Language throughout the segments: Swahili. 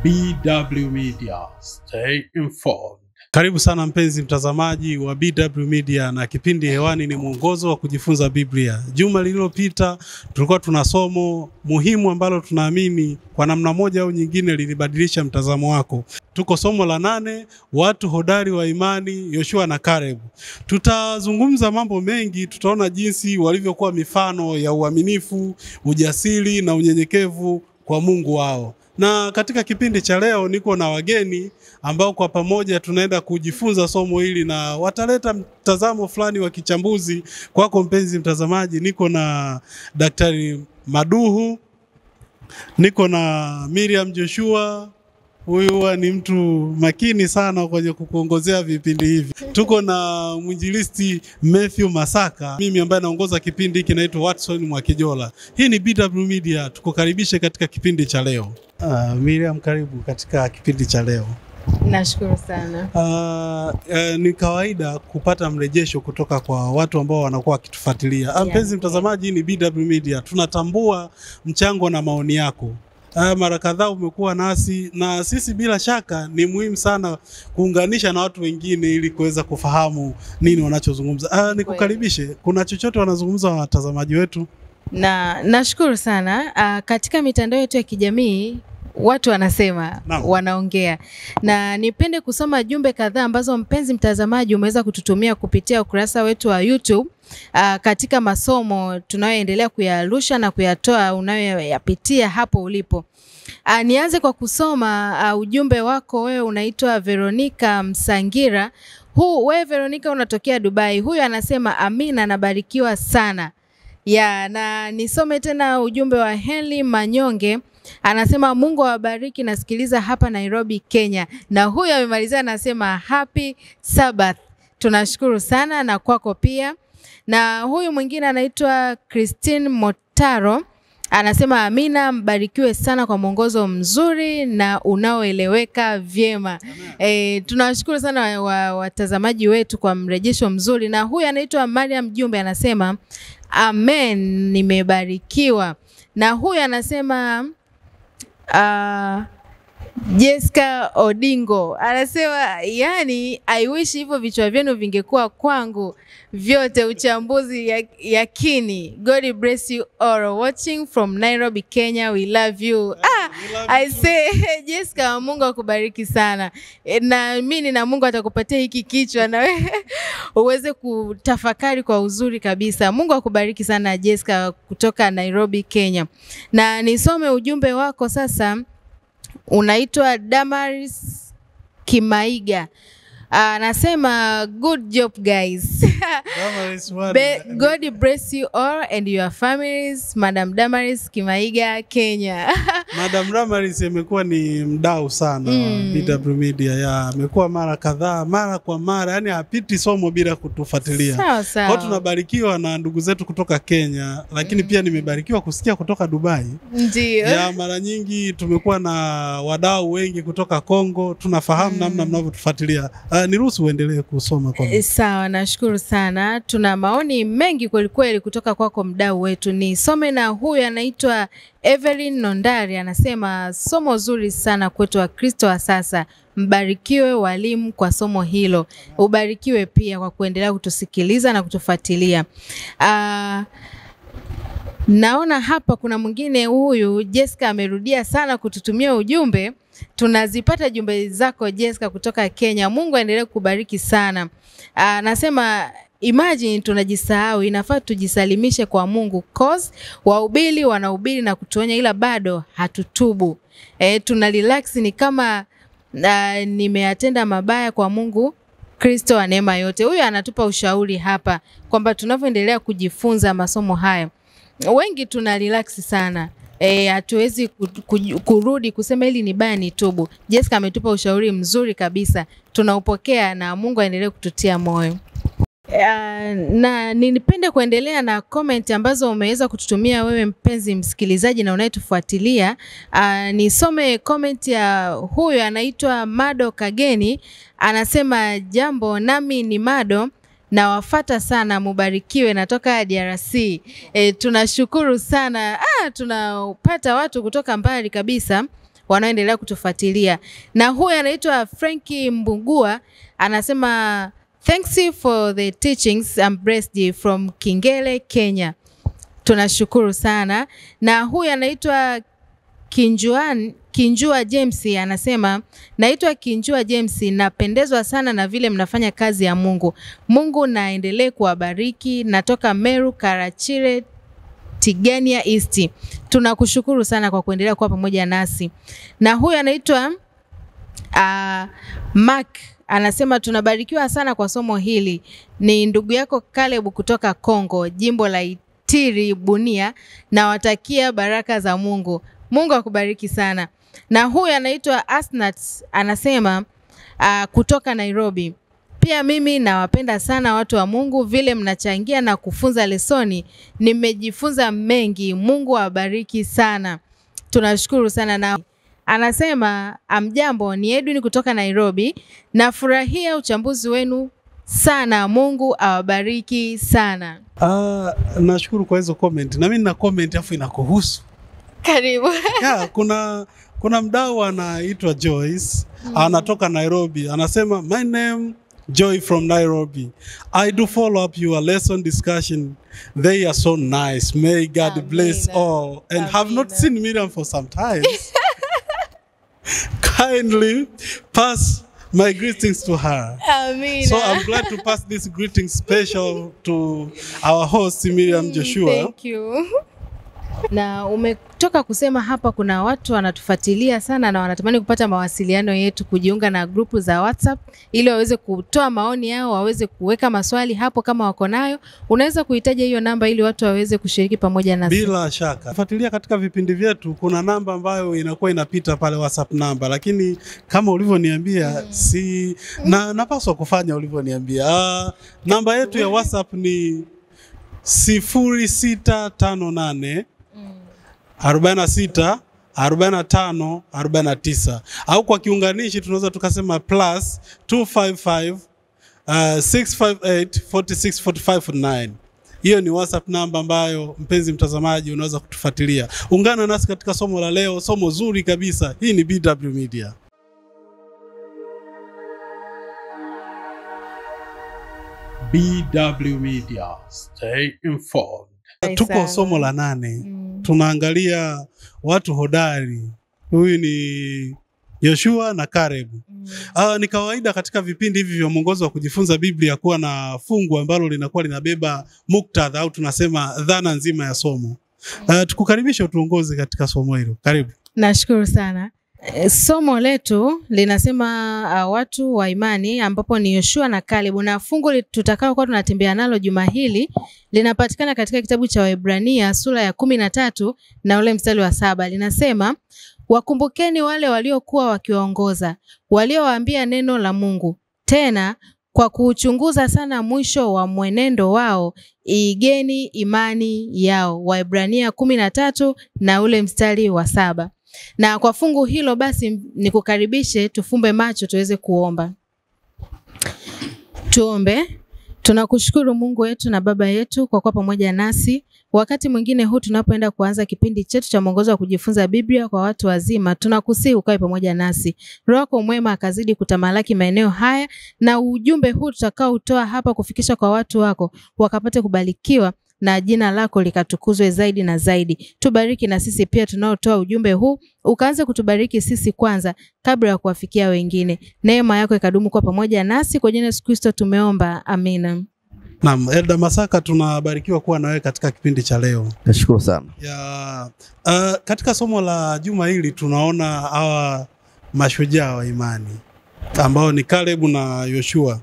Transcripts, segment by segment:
BW Media, stay informed. Karibu sana mpenzi mtazamaji wa BW Media, na kipindi hewani ni mwongozo wa kujifunza Biblia. Juma lililopita tulikuwa tuna somo muhimu ambalo tunaamini kwa namna moja au nyingine lilibadilisha mtazamo wako. Tuko somo la 8, watu hodari wa imani, Yoshua na Caleb. Tutazungumza mambo mengi, tutaona jinsi walivyokuwa mifano ya uaminifu, ujasiri na unyenyekevu kwa Mungu wao. Na katika kipindi cha leo niko na wageni ambao kwa pamoja tunaenda kujifunza somo hili na wataleta mtazamo fulani wa kichambuzi kwako mpenzi mtazamaji. Niko na Daktari Maduhu, niko na Miriam Joshua. Huyu ni mtu makini sana kwenye kukuongozea vipindi hivi. Tuko na mwinjilisti Matthew Masaka, mimi ambaye naongoza kipindi hiki naitwa Watson Mwakijola. Hii ni BW Media, tukukaribishe katika kipindi cha leo. Miriam, karibu katika kipindi cha leo. Nashukuru sana. Ni kawaida kupata mrejesho kutoka kwa watu ambao wanakuwa wakitufuatilia. Mpenzi mtazamaji, ni BW Media, tunatambua mchango na maoni yako. Mara kadhaa umekuwa nasi, na sisi bila shaka ni muhimu sana kuunganisha na watu wengine ili kuweza kufahamu nini wanachozungumza. Nikukaribishe, kuna chochote wanazungumza watazamaji wetu? Nashukuru sana. Katika mitandao yetu ya kijamii watu wanasema, wanaongea, na nipende kusoma jumbe kadhaa ambazo mpenzi mtazamaji umeweza kututumia kupitia ukurasa wetu wa YouTube katika masomo tunayoendelea kuyarusha na kuyatoa unayoyapitia hapo ulipo. Nianze kwa kusoma ujumbe wako. Wewe unaitwa Veronica Msangira. Wewe Veronica unatokea Dubai. Huyu anasema amina, nabarikiwa sana. Na nisome tena ujumbe wa Henry Manyonge. Anasema Mungu awabariki, nasikiliza hapa Nairobi, Kenya. Na huyu amemalizia anasema happy Sabbath. Tunashukuru sana na kwako pia. Na huyu mwingine anaitwa Christine Motaro. Anasema amina, mbarikiwe sana kwa mwongozo mzuri na unaoeleweka vyema. Tunawashukuru sana watazamaji wetu kwa mrejesho mzuri. Na huyu anaitwa Mariam Jumbe anasema amen, nimebarikiwa. Na huyu anasema Jessica Odingo anasema yani I wish hivyo vichwa vyenu vingekuwa kwangu vyote, uchambuzi yakini. God bless you all watching from Nairobi, Kenya. We love you. I say Jessica, Mungu akubariki sana. Na mimi na Mungu atakupatia hiki kichwa na uweze kutafakari kwa uzuri kabisa. Mungu akubariki sana Jessica kutoka Nairobi, Kenya. Na nisome ujumbe wako sasa. Unaitwa Damaris Kimaiga. Anasema good job guys. God bless you all and your families. Madam Damaris Kimaiga, Kenya. Madam Damaris amekuwa ni mdau sana BW Media. Amekuwa mara kadhaa, mara kwa mara, yani hapiti somo bila kutufuatilia. Kwa tunabarikiwa na ndugu zetu kutoka Kenya, lakini pia nimebarikiwa kusikia kutoka Dubai. Ndio. Mara nyingi tumekuwa na wadau wengi kutoka Kongo, tunafahamu namna mnavyotufuatilia. Niruhusu uendelee kusoma kwa. Sawa, nashukuru sana. Tuna maoni mengi kweli kutoka kwako mdau wetu. Nisome na huyu anaitwa Evelyn Nondari. Anasema somo zuri sana kwetu wa Kristo wa sasa. Mbarikiwe walimu kwa somo hilo. Ubarikiwe pia kwa kuendelea kutusikiliza na kutufuatilia. Naona hapa kuna mwingine, huyu Jessica amerudia sana kututumia ujumbe. Tunazipata jumbe zako Jessica kutoka Kenya. Mungu aendelee kubariki sana. Nasema imagine tunajisahau, inafaa tujisalimishe kwa Mungu cause wahubiri wanahubiri na kutuonya ila bado hatutubu. Tuna relax ni kama nimeatenda mabaya kwa Mungu Kristo wa neema yote. Huyu anatupa ushauri hapa kwamba tunavyoendelea kujifunza masomo haya, wengi tuna relax sana. Hatuwezi kurudi kusema hili ni baya ni tubu. Jessica ametupa ushauri mzuri kabisa. Tunaupokea na Mungu aendelee kututia moyo. Na nipende kuendelea na comment ambazo umeweza kututumia wewe mpenzi msikilizaji na unayetufuatilia. Nisome comment ya huyu anaitwa Mado Kageni. Anasema jambo, nami ni Mado na wafata sana, mubarikiwe, natoka DRC. Tunashukuru sana. Tunapata watu kutoka mbali kabisa wanaoendelea kutufuatilia. Na huyu anaitwa Frankie Mbugua anasema thanks for the teachings, I'm blessed from Kingele, Kenya. Tunashukuru sana. Na huyu anaitwa Kinjua James anasema naitwa Kinjua James, napendezwa sana na vile mnafanya kazi ya Mungu. Mungu naendelee kuwabariki. Natoka Meru, Karachire, Tigania East. Tunakushukuru sana kwa kuendelea kuwa pamoja nasi. Na huyu anaitwa Mark anasema tunabarikiwa sana kwa somo hili. Ni ndugu yako Caleb kutoka Kongo, jimbo la Itiri, Bunia, na watakia baraka za Mungu. Mungu akubariki sana. Na huyu anaitwa Asnat anasema kutoka Nairobi. Pia mimi nawapenda sana watu wa Mungu, vile mnachangia na kufunza lesoni. Nimejifunza mengi. Mungu awabariki sana. Tunashukuru sana. Na anasema amjambo, ni Edwin kutoka Nairobi. Nafurahia uchambuzi wenu sana. Mungu awabariki sana. Nashukuru kwa hizo comment. Na mimi nina comment afu inakuhusu. Karibu. Yeah, kuna mdau anaitwa Joyce, anatoka Nairobi. Anasema my name Joy from Nairobi. I do follow up your lesson discussion. They are so nice. May God Amina. bless all. And Amina. have not seen Miriam for some time. Kindly pass my greetings to her. Amina. So I'm glad to pass this greeting special to our host Miriam Joshua. Thank you. Na umetoka kusema hapa kuna watu wanatufuatilia sana na wanatamani kupata mawasiliano yetu, kujiunga na grupu za WhatsApp ili waweze kutoa maoni yao, waweze kuweka maswali hapo kama wako nayo. Unaweza kuhitaji hiyo namba ili watu waweze kushiriki pamoja nasi. Bila shaka. Fuatilia katika vipindi vyetu, kuna namba ambayo inakuwa inapita pale WhatsApp namba, lakini kama ulivyoniambia na napaswa kufanya ulivyoniambia. Namba yetu ya WhatsApp ni 0658 46 45 49, au kwa kiunganishi tunaweza tukasema plus 255 658 46 45 9. Hiyo ni WhatsApp namba ambayo mpenzi mtazamaji unaweza kutufuatilia. Ungana nasi katika somo la leo, somo zuri kabisa. Hii ni BW Media. BW Media, stay informed. Tuko somo la 8. Tunaangalia watu hodari. Huyu ni Yoshua na Caleb. Ni kawaida katika vipindi hivi vya mwongozo wa kujifunza Biblia kuwa na fungu ambalo linakuwa linabeba muktadha au tunasema dhana nzima ya somo. Tukukaribisha utuongoze katika somo hilo. Karibu. Nashukuru sana. Somo letu linasema watu wa imani, ambapo ni Yoshua na Caleb, na fungu tutakao kwa tunatembea nalo juma hili linapatikana katika kitabu cha Waebrania sura ya 13 na ule mstari wa 7. Linasema, wakumbukeni wale waliokuwa wakiwaongoza, waliowaambia neno la Mungu. Tena kwa kuchunguza sana mwisho wa mwenendo wao, igeni imani yao. Waebrania 13 na ule mstari wa 7. Na kwa fungu hilo basi nikukaribishe tufumbe macho tuweze kuomba. Tuombe. Tunakushukuru Mungu wetu na Baba yetu kwa kuwa pamoja nasi. Wakati mwingine huu tunapoenda kuanza kipindi chetu cha mwongozo wa kujifunza Biblia kwa watu wazima, tunakusihi ukae pamoja nasi. Roho yako mwema akazidi kutamalaki maeneo haya, na ujumbe huu tutakao utoa hapa kufikisha kwa watu wako wakapate kubarikiwa na jina lako likatukuzwe zaidi na zaidi. Tubariki na sisi pia tunaotoa ujumbe huu, ukaanze kutubariki sisi kwanza kabla ya kuwafikia wengine. Neema yako ikadumu kwa pamoja nasi, kwa jina la Yesu Kristo tumeomba. Amina. Naam, Elda Masaka, tunabarikiwa kuwa na wewe katika kipindi cha leo. Nashukuru sana. Katika somo la juma hili tunaona hawa mashujaa wa imani ambao ni Caleb na Yoshua.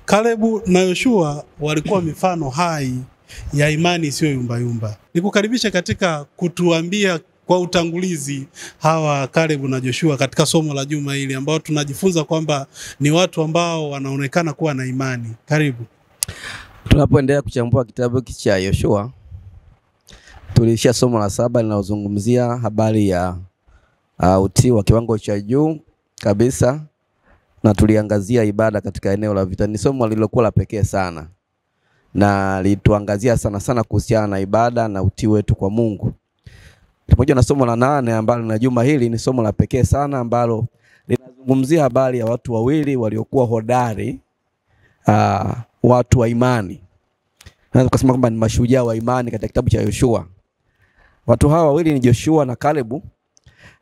Caleb na Yoshua walikuwa mifano hai ya imani isiyo yumba. Nikukaribisha katika kutuambia kwa utangulizi hawa Caleb na Joshua katika somo la juma hili ambao tunajifunza kwamba ni watu ambao wanaonekana kuwa na imani. Karibu. Tunapoendelea kuchambua kitabu cha Yoshua, tulishia somo la 7 linalozungumzia habari ya utii wa kiwango cha juu kabisa, na tuliangazia ibada katika eneo la vita. Ni somo lililokuwa la pekee sana, na lituangazia sana kuhusiana na ibada na utii wetu kwa Mungu. Pamoja na somo la 8 ambalo na juma hili ni somo la pekee sana ambalo linazungumzia habari ya watu wawili waliokuwa hodari, watu wa imani. Naweza kusema kwamba ni mashujaa wa imani katika kitabu cha Yoshua. Watu hawa wawili ni Joshua na Kalebu.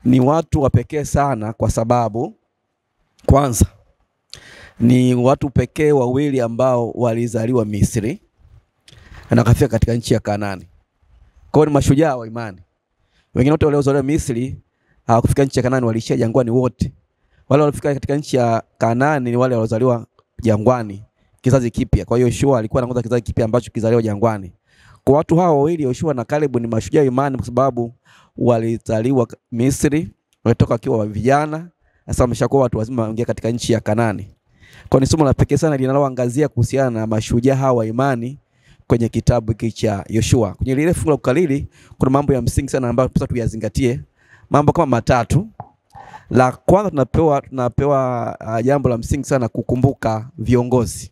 Ni watu wa pekee sana kwa sababu kwanza ni watu pekee wawili ambao walizaliwa Misri na kafika katika nchi ya Kanaani. Kwa hiyo ni mashujaa wa imani. Wengine wote waliozaliwa Misri hawakufika nchi ya Kanaani, waliishia jangwani wote. Wale walifika katika nchi ya Kanaani ni wale waliozaliwa jangwani, kizazi kipya. Kwa hiyo Yoshua alikuwa anaongoza kizazi kipya ambacho kizaliwa jangwani. Kwa watu hawa wawili Yoshua na Kalebu ni mashujaa wa imani kwa sababu walizaliwa Misri, walitoka wakiwa vijana, sasa wameshakuwa watu wazima waingia katika nchi ya Kanaani. Kwa ni somo la pekee sana linaloangazia kuhusiana na mashujaa hawa wa imani kwenye kitabu hiki cha Yoshua. Kwenye lile fungu la kukariri kuna mambo ya msingi sana ambayo tunapaswa tuyazingatie. Mambo kama 3. La kwanza tunapewa jambo la msingi sana kukumbuka viongozi.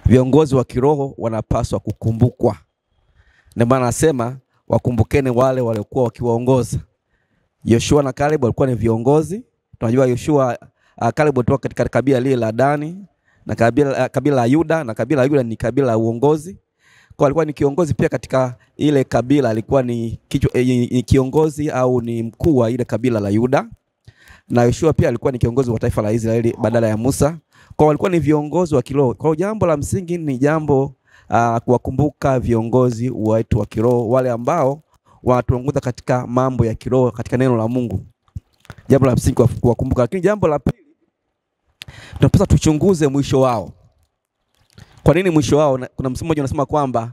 Viongozi wa kiroho wanapaswa kukumbukwa. Ndio maana nasema wakumbukeni wale waliokuwa wakiwaongoza. Yoshua na Kalebu walikuwa ni viongozi. Tunajua Yoshua, Kalebu alitoka katika kabila lile la Dani na kabila la Yuda, na kabila la Yuda ni kabila la uongozi. Kwa alikuwa ni kiongozi pia katika ile kabila, alikuwa ni kiongozi au ni mkuu wa ile kabila la Yuda. Na Yoshua pia alikuwa ni kiongozi wa taifa la Israeli badala ya Musa. Kwa walikuwa ni viongozi wa kiroho. Kwa jambo la msingi ni jambo kuwakumbuka viongozi wetu wa kiroho, wale ambao wanatuongoza katika mambo ya kiroho katika neno la Mungu. Jambo la msingi kuwakumbuka. Lakini jambo la pili, tunapaswa tuchunguze mwisho wao. Kwa nini mwisho wao? Kuna msemo mmoja unasema kwamba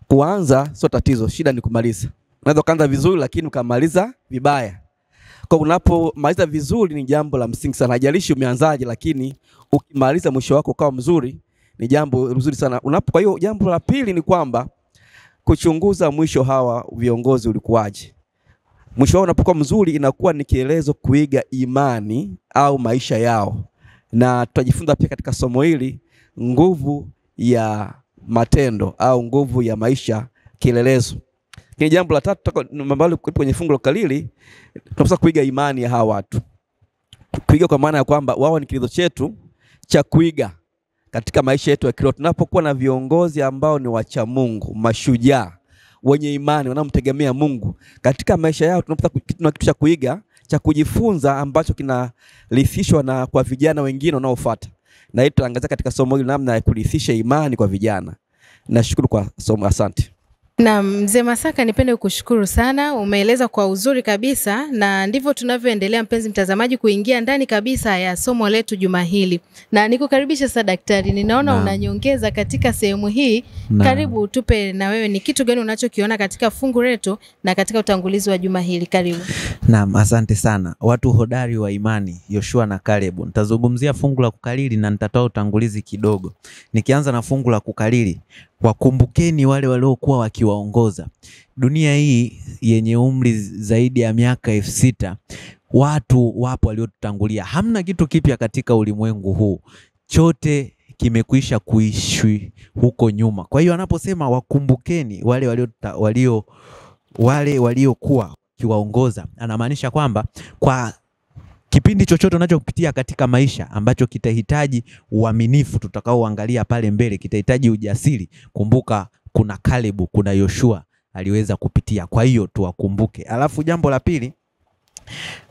kuanza sio tatizo, shida ni kumaliza. Unaweza kuanza vizuri lakini ukamaliza vibaya. Kwa unapomaliza vizuri ni jambo la msingi sana. Haijalishi umeanzaje, lakini ukimaliza mwisho wako ukawa mzuri ni jambo nzuri sana. Kwa hiyo jambo la pili ni kwamba kuchunguza mwisho hawa viongozi ulikuwaje. Mwisho wao unapokuwa mzuri inakuwa ni kielezo kuiga imani au maisha yao. Na tutajifunza pia katika somo hili nguvu ya matendo au nguvu ya maisha kielelezo. Kile jambo la 3 ambalo kwenye fungu la kukariri, tunapaswa kuiga imani ya hawa watu. Kuiga kwa maana ya kwamba wao ni kielezo chetu cha kuiga katika maisha yetu ya kiroho. Tunapokuwa na viongozi ambao ni wacha Mungu, mashujaa, wenye imani, wanaomtegemea Mungu, katika maisha yao tunapata kitu cha kuiga, cha kujifunza ambacho kinarithishwa na kwa vijana wengine wanaofuata. Na hii tutaangazia katika somo hili namna ya kurithisha imani kwa vijana. Nashukuru kwa somo, asante. Na Mzee Masaka, nipende kukushukuru sana, umeeleza kwa uzuri kabisa, na ndivyo tunavyoendelea mpenzi mtazamaji kuingia ndani kabisa ya somo letu juma hili. Na nikukaribisha sasa daktari, ninaona unanyongeza katika sehemu hii. Karibu tupe na wewe ni kitu gani unachokiona katika fungu letu na katika utangulizi wa juma hili. Karibu. Naam, asante sana. Watu hodari wa imani, Yoshua na Kalebu. Nitazungumzia fungu la kukariri na nitatoa utangulizi kidogo. Nikianza na fungu la kukariri, wakumbukeni wale waliokuwa wakiwaongoza. Dunia hii yenye umri zaidi ya miaka 6000, watu wapo waliotutangulia. Hamna kitu kipya katika ulimwengu huu. Chote kimekwisha kuishi huko nyuma. Kwa hiyo anaposema wakumbukeni wale waliokuwa kiwaongoza, anamaanisha kwamba kwa kipindi chochote unachopitia katika maisha ambacho kitahitaji uaminifu, tutakaoangalia pale mbele, kitahitaji ujasiri, kumbuka kuna Kalebu, kuna Yoshua aliweza kupitia. Kwa hiyo tuwakumbuke. Alafu jambo la pili,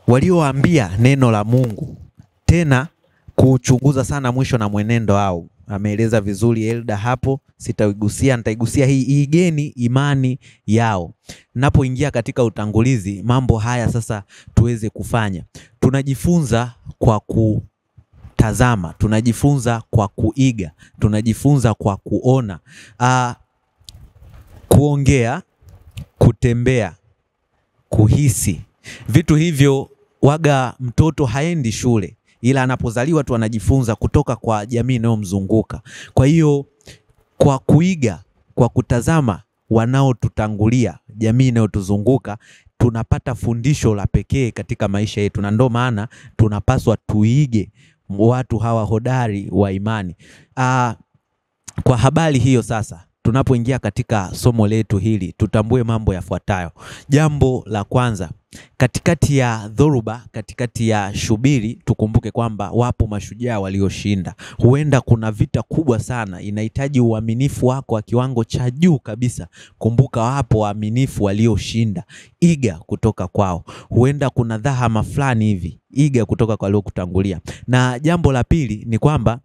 walioambia neno la Mungu, tena kuchunguza sana mwisho na mwenendo wao. Ameeleza vizuri Elda hapo, sitaigusia, nitaigusia hii igeni imani yao. Napoingia katika utangulizi, mambo haya sasa tuweze kufanya. Tunajifunza kwa kutazama, tunajifunza kwa kuiga, tunajifunza kwa kuona, kuongea, kutembea, kuhisi. Vitu hivyo waga mtoto haendi shule, ila anapozaliwa tu anajifunza kutoka kwa jamii inayomzunguka. Kwa hiyo kwa kuiga, kwa kutazama wanaotutangulia, jamii inayotuzunguka, tunapata fundisho la pekee katika maisha yetu, na ndio maana tunapaswa tuige watu hawa hodari wa imani. Kwa habari hiyo sasa tunapoingia katika somo letu hili tutambue mambo yafuatayo. Jambo la kwanza, katikati ya dhoruba, katikati ya shubiri, tukumbuke kwamba wapo mashujaa walioshinda. Huenda kuna vita kubwa sana, inahitaji uaminifu wako wa kiwango cha juu kabisa. Kumbuka wapo waaminifu walioshinda, iga kutoka kwao. Huenda kuna dhahama fulani hivi, iga kutoka kwa waliokutangulia. Na jambo la pili ni kwamba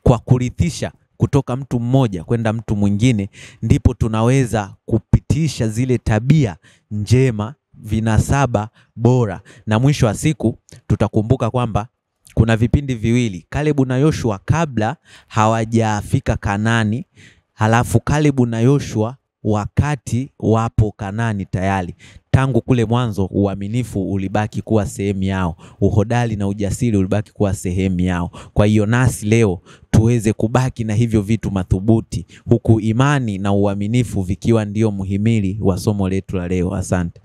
kwa kurithisha kutoka mtu mmoja kwenda mtu mwingine, ndipo tunaweza kupitisha zile tabia njema, vinasaba bora. Na mwisho wa siku tutakumbuka kwamba kuna vipindi viwili, Kalebu na Yoshua kabla hawajafika Kanani, halafu Kalebu na Yoshua wakati wapo Kanani tayari. Tangu kule mwanzo uaminifu ulibaki kuwa sehemu yao, uhodari na ujasiri ulibaki kuwa sehemu yao. Kwa hiyo nasi leo tuweze kubaki na hivyo vitu madhubuti, huku imani na uaminifu vikiwa ndio muhimili wa somo letu la leo. Asante.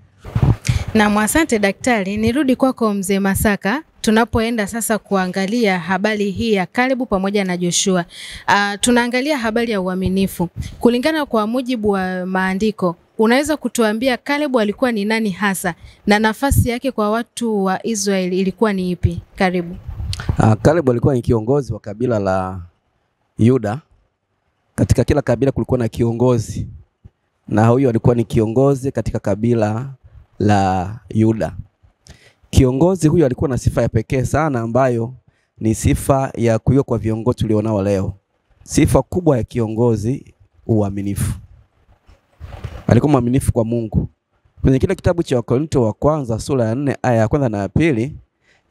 Na asante daktari. Nirudi kwako Mzee Masaka. Tunapoenda sasa kuangalia habari hii ya Kalebu pamoja na Joshua, tunaangalia habari ya uaminifu. Kulingana kwa mujibu wa maandiko, unaweza kutuambia Kalebu alikuwa ni nani hasa na nafasi yake kwa watu wa Israeli ilikuwa ni ipi? Karibu. Kalebu alikuwa ni kiongozi wa kabila la Yuda. Katika kila kabila kulikuwa na kiongozi, na huyo alikuwa ni kiongozi katika kabila la Yuda. Kiongozi huyo alikuwa na sifa ya pekee sana, ambayo ni sifa ya kuiga kwa viongozi tulionao leo. Sifa kubwa ya kiongozi, uaminifu. Alikuwa mwaminifu kwa Mungu. Kwenye kile kitabu cha Wakorintho wa kwanza sura ya 4 aya ya kwanza na ya pili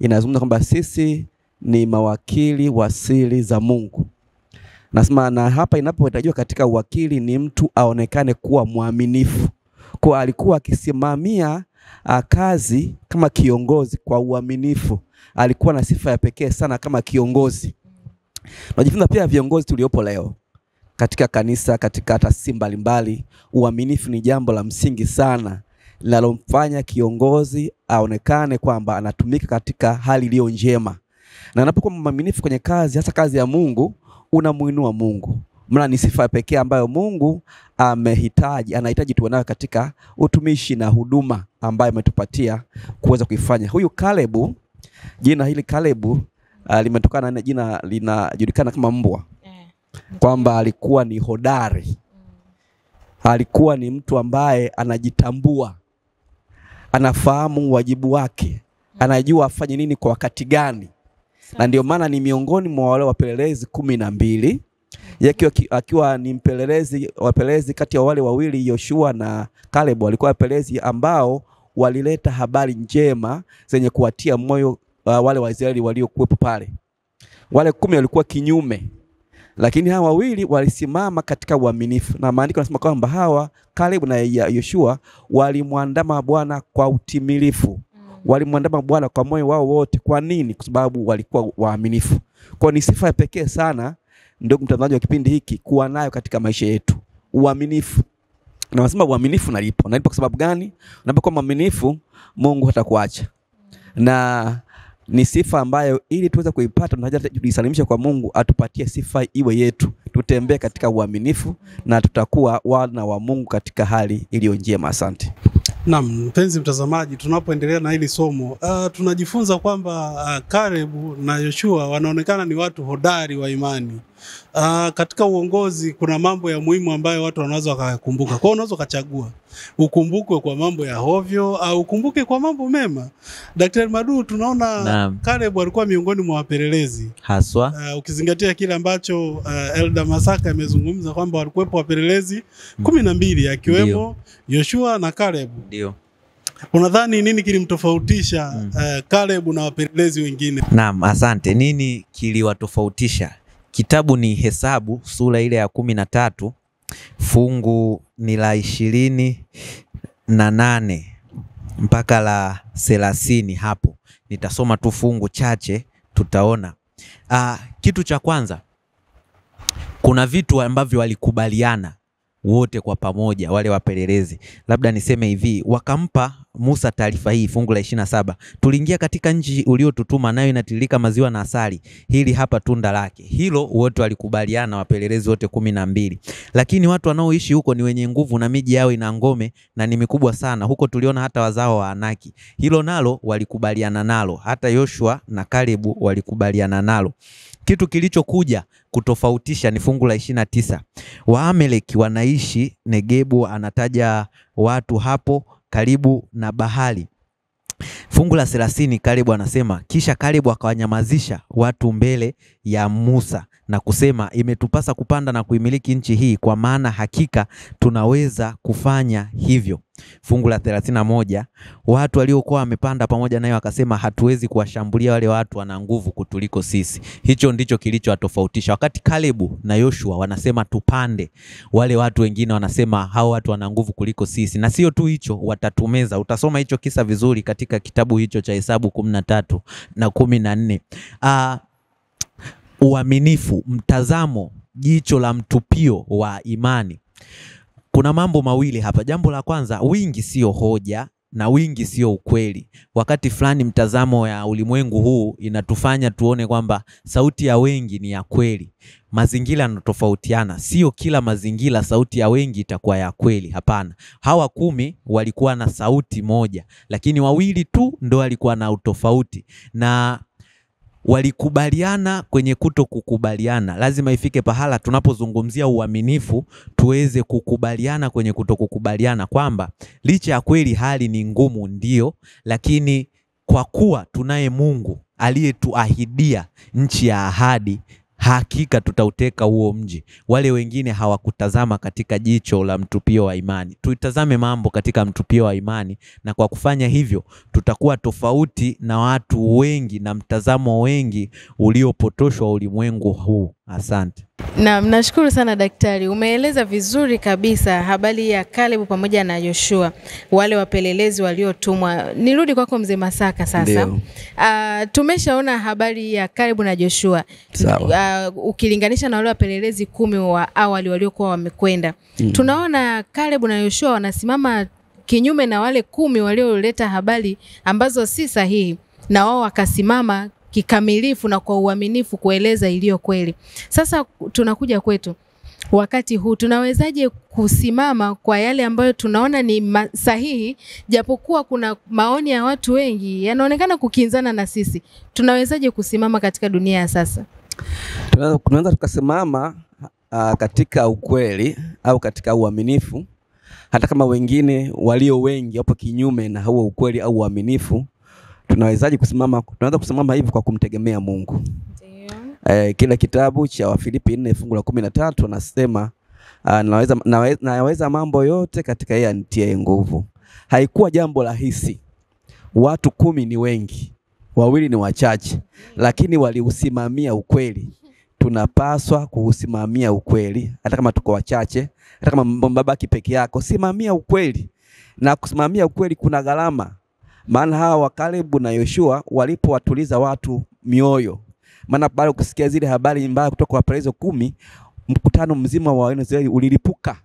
inazungumza kwamba sisi ni mawakili wa siri za Mungu. Nasema na hapa inapotajwa katika uwakili ni mtu aonekane kuwa mwaminifu. Kwa alikuwa akisimamia kazi kama kiongozi kwa uaminifu. Alikuwa na sifa ya pekee sana kama kiongozi. Najifunza pia viongozi tuliopo leo katika kanisa, katika taasisi mbalimbali, uaminifu ni jambo la msingi sana linalomfanya kiongozi aonekane kwamba anatumika katika hali iliyo njema. Na anapokuwa mwaminifu kwenye kazi, hasa kazi ya Mungu, unamuinua Mungu. Maana ni sifa pekee ambayo Mungu anahitaji tuwe nayo katika utumishi na huduma ambayo ametupatia kuweza kuifanya. Huyu Kalebu, jina hili Kalebu limetokana na jina linajulikana kama mbwa. Kwamba alikuwa ni hodari. Alikuwa ni mtu ambaye anajitambua, anafahamu wajibu wake, anajua afanye nini kwa wakati gani. Na ndio maana ni miongoni mwa wale wapelelezi 12, yake akiwa ni wapelelezi kati ya wale wawili Yoshua na Kalebu. Walikuwa wapelelezi ambao walileta habari njema zenye kuwatia moyo wale Waisraeli waliokuwepo pale. Wale 10 walikuwa kinyume, lakini hawa wawili walisimama katika uaminifu. Na maandiko yanasema kwamba hawa Kalebu na Yoshua walimwandama Bwana kwa utimilifu. Walimwandama Bwana kwa moyo wao wote. Kwa nini? Kwa sababu walikuwa waaminifu. Kwa ni sifa pekee sana ndio mtazamaji wa kipindi hiki kuwa nayo katika maisha yetu, uaminifu. Na nasema uaminifu nalipo kwa sababu gani? Unapokuwa mwaminifu, Mungu hatakuacha. Na ni sifa ambayo ili tuweze kuipata tunahitaji kujisalimisha kwa Mungu atupatie sifa iwe yetu. Tutembee katika uaminifu na tutakuwa wana wa Mungu katika hali iliyo njema. Asante. Naam, mpenzi mtazamaji, tunapoendelea na hili somo, tunajifunza kwamba Kalebu na Yoshua wanaonekana ni watu hodari wa imani. Katika uongozi kuna mambo ya muhimu ambayo watu wanaweza wakakumbuka. Kwa hiyo unaweza kuchagua ukumbukwe kwa mambo ya hovyo au ukumbuke kwa mambo mema. Daktari Madu, tunaona Kalebu alikuwa miongoni mwa wapelelezi haswa. Ukizingatia kile ambacho Elder Masaka amezungumza kwamba walikuwepo wapelelezi 12 akiwemo Yoshua na Kalebu. Ndio. Unadhani nini kilimtofautisha Kalebu na wapelelezi wengine? Naam, asante. Nini kiliwatofautisha? Kitabu ni Hesabu sura ile ya 13 fungu ni la 28 mpaka la 30. Hapo nitasoma tu fungu chache tutaona. Kitu cha kwanza, kuna vitu ambavyo walikubaliana wote kwa pamoja, wale wapelelezi. Labda niseme hivi, wakampa Musa taarifa hii, fungu la 27. Tuliingia katika nchi uliotutuma, nayo inatiririka maziwa na asali. Hili hapa tunda lake. Hilo wote walikubaliana, wapelelezi wote 12. Lakini watu wanaoishi huko ni wenye nguvu, na miji yao ina ngome na ni mikubwa sana. Huko tuliona hata wazao wa Anaki. Hilo nalo walikubaliana nalo. Hata Yoshua na Kalebu walikubaliana nalo. Kitu kilichokuja kutofautisha ni fungu la 29. Waameleki wanaishi Negebu, anataja watu hapo karibu na bahari. Fungu la 30 Kalebu anasema, kisha Kalebu akawanyamazisha watu mbele ya Musa na kusema, imetupasa kupanda na kuimiliki nchi hii, kwa maana hakika tunaweza kufanya hivyo. Fungu la 31, watu waliokuwa wamepanda pamoja naye wakasema, hatuwezi kuwashambulia, wale watu wana nguvu kutuliko sisi. Hicho ndicho kilichowatofautisha. Wakati Kalebu na Yoshua wanasema tupande, wale watu wengine wanasema hao watu wana nguvu kuliko sisi. Na sio tu hicho, watatumeza. Utasoma hicho kisa vizuri katika kitabu hicho cha Hesabu 13 na 14. Uaminifu, mtazamo, jicho la mtupio wa imani. Kuna mambo mawili hapa. Jambo la kwanza, wingi sio hoja na wingi sio ukweli. Wakati fulani mtazamo ya ulimwengu huu inatufanya tuone kwamba sauti ya wengi ni ya kweli. Mazingira yanatofautiana. Sio kila mazingira sauti ya wengi itakuwa ya kweli. Hapana. Hawa 10 walikuwa na sauti moja, lakini 2 tu ndo walikuwa na utofauti. Na walikubaliana kwenye kutokukubaliana. Lazima ifike pahala tunapozungumzia uaminifu tuweze kukubaliana kwenye kutokukubaliana, kwamba licha ya kweli hali ni ngumu ndio, lakini kwa kuwa tunaye Mungu aliyetuahidia nchi ya ahadi, hakika tutauteka huo mji. Wale wengine hawakutazama katika jicho la mtupio wa imani. Tuitazame mambo katika mtupio wa imani, na kwa kufanya hivyo tutakuwa tofauti na watu wengi na mtazamo wengi uliopotoshwa ulimwengu huu. Asante. Na nashukuru sana daktari. Umeeleza vizuri kabisa habari ya Kalebu pamoja na Yoshua, wale wapelelezi waliotumwa. Nirudi kwako mzee Masaka sasa. Tumeshaona habari ya Kalebu na Joshua. Ukilinganisha na wale wapelelezi 10 wa awali waliokuwa wamekwenda. Tunaona Kalebu na Yoshua wanasimama kinyume na wale 10 walioleta habari ambazo si sahihi, na wao wakasimama kikamilifu na kwa uaminifu kueleza iliyo kweli. Sasa tunakuja kwetu. Wakati huu tunawezaje kusimama kwa yale ambayo tunaona ni sahihi, japokuwa kuna maoni ya watu wengi yanaonekana kukinzana na sisi? Tunawezaje kusimama katika dunia ya sasa? Tunaweza tukasimama katika ukweli au katika uaminifu, hata kama wengine walio wengi wapo kinyume na huo ukweli au uaminifu. Tunaweza kusimama hivi kwa kumtegemea Mungu. Kila kitabu cha Wafilipi 4 fungu la 13 anasema, naweza mambo yote katika yeye anitie nguvu. Haikuwa jambo rahisi. Watu 10 ni wengi, 2 ni wachache, lakini waliusimamia ukweli. Tunapaswa kuusimamia ukweli hata kama tuko wachache, hata kama mbabaki peke yako, simamia ukweli. Na kusimamia ukweli kuna gharama. Maana hawa Kalebu na Yoshua walipowatuliza watu mioyo, maana baada kusikia zile habari mbaya kutoka kwa wapelelezi 10, mkutano mzima wa Israeli ulilipuka.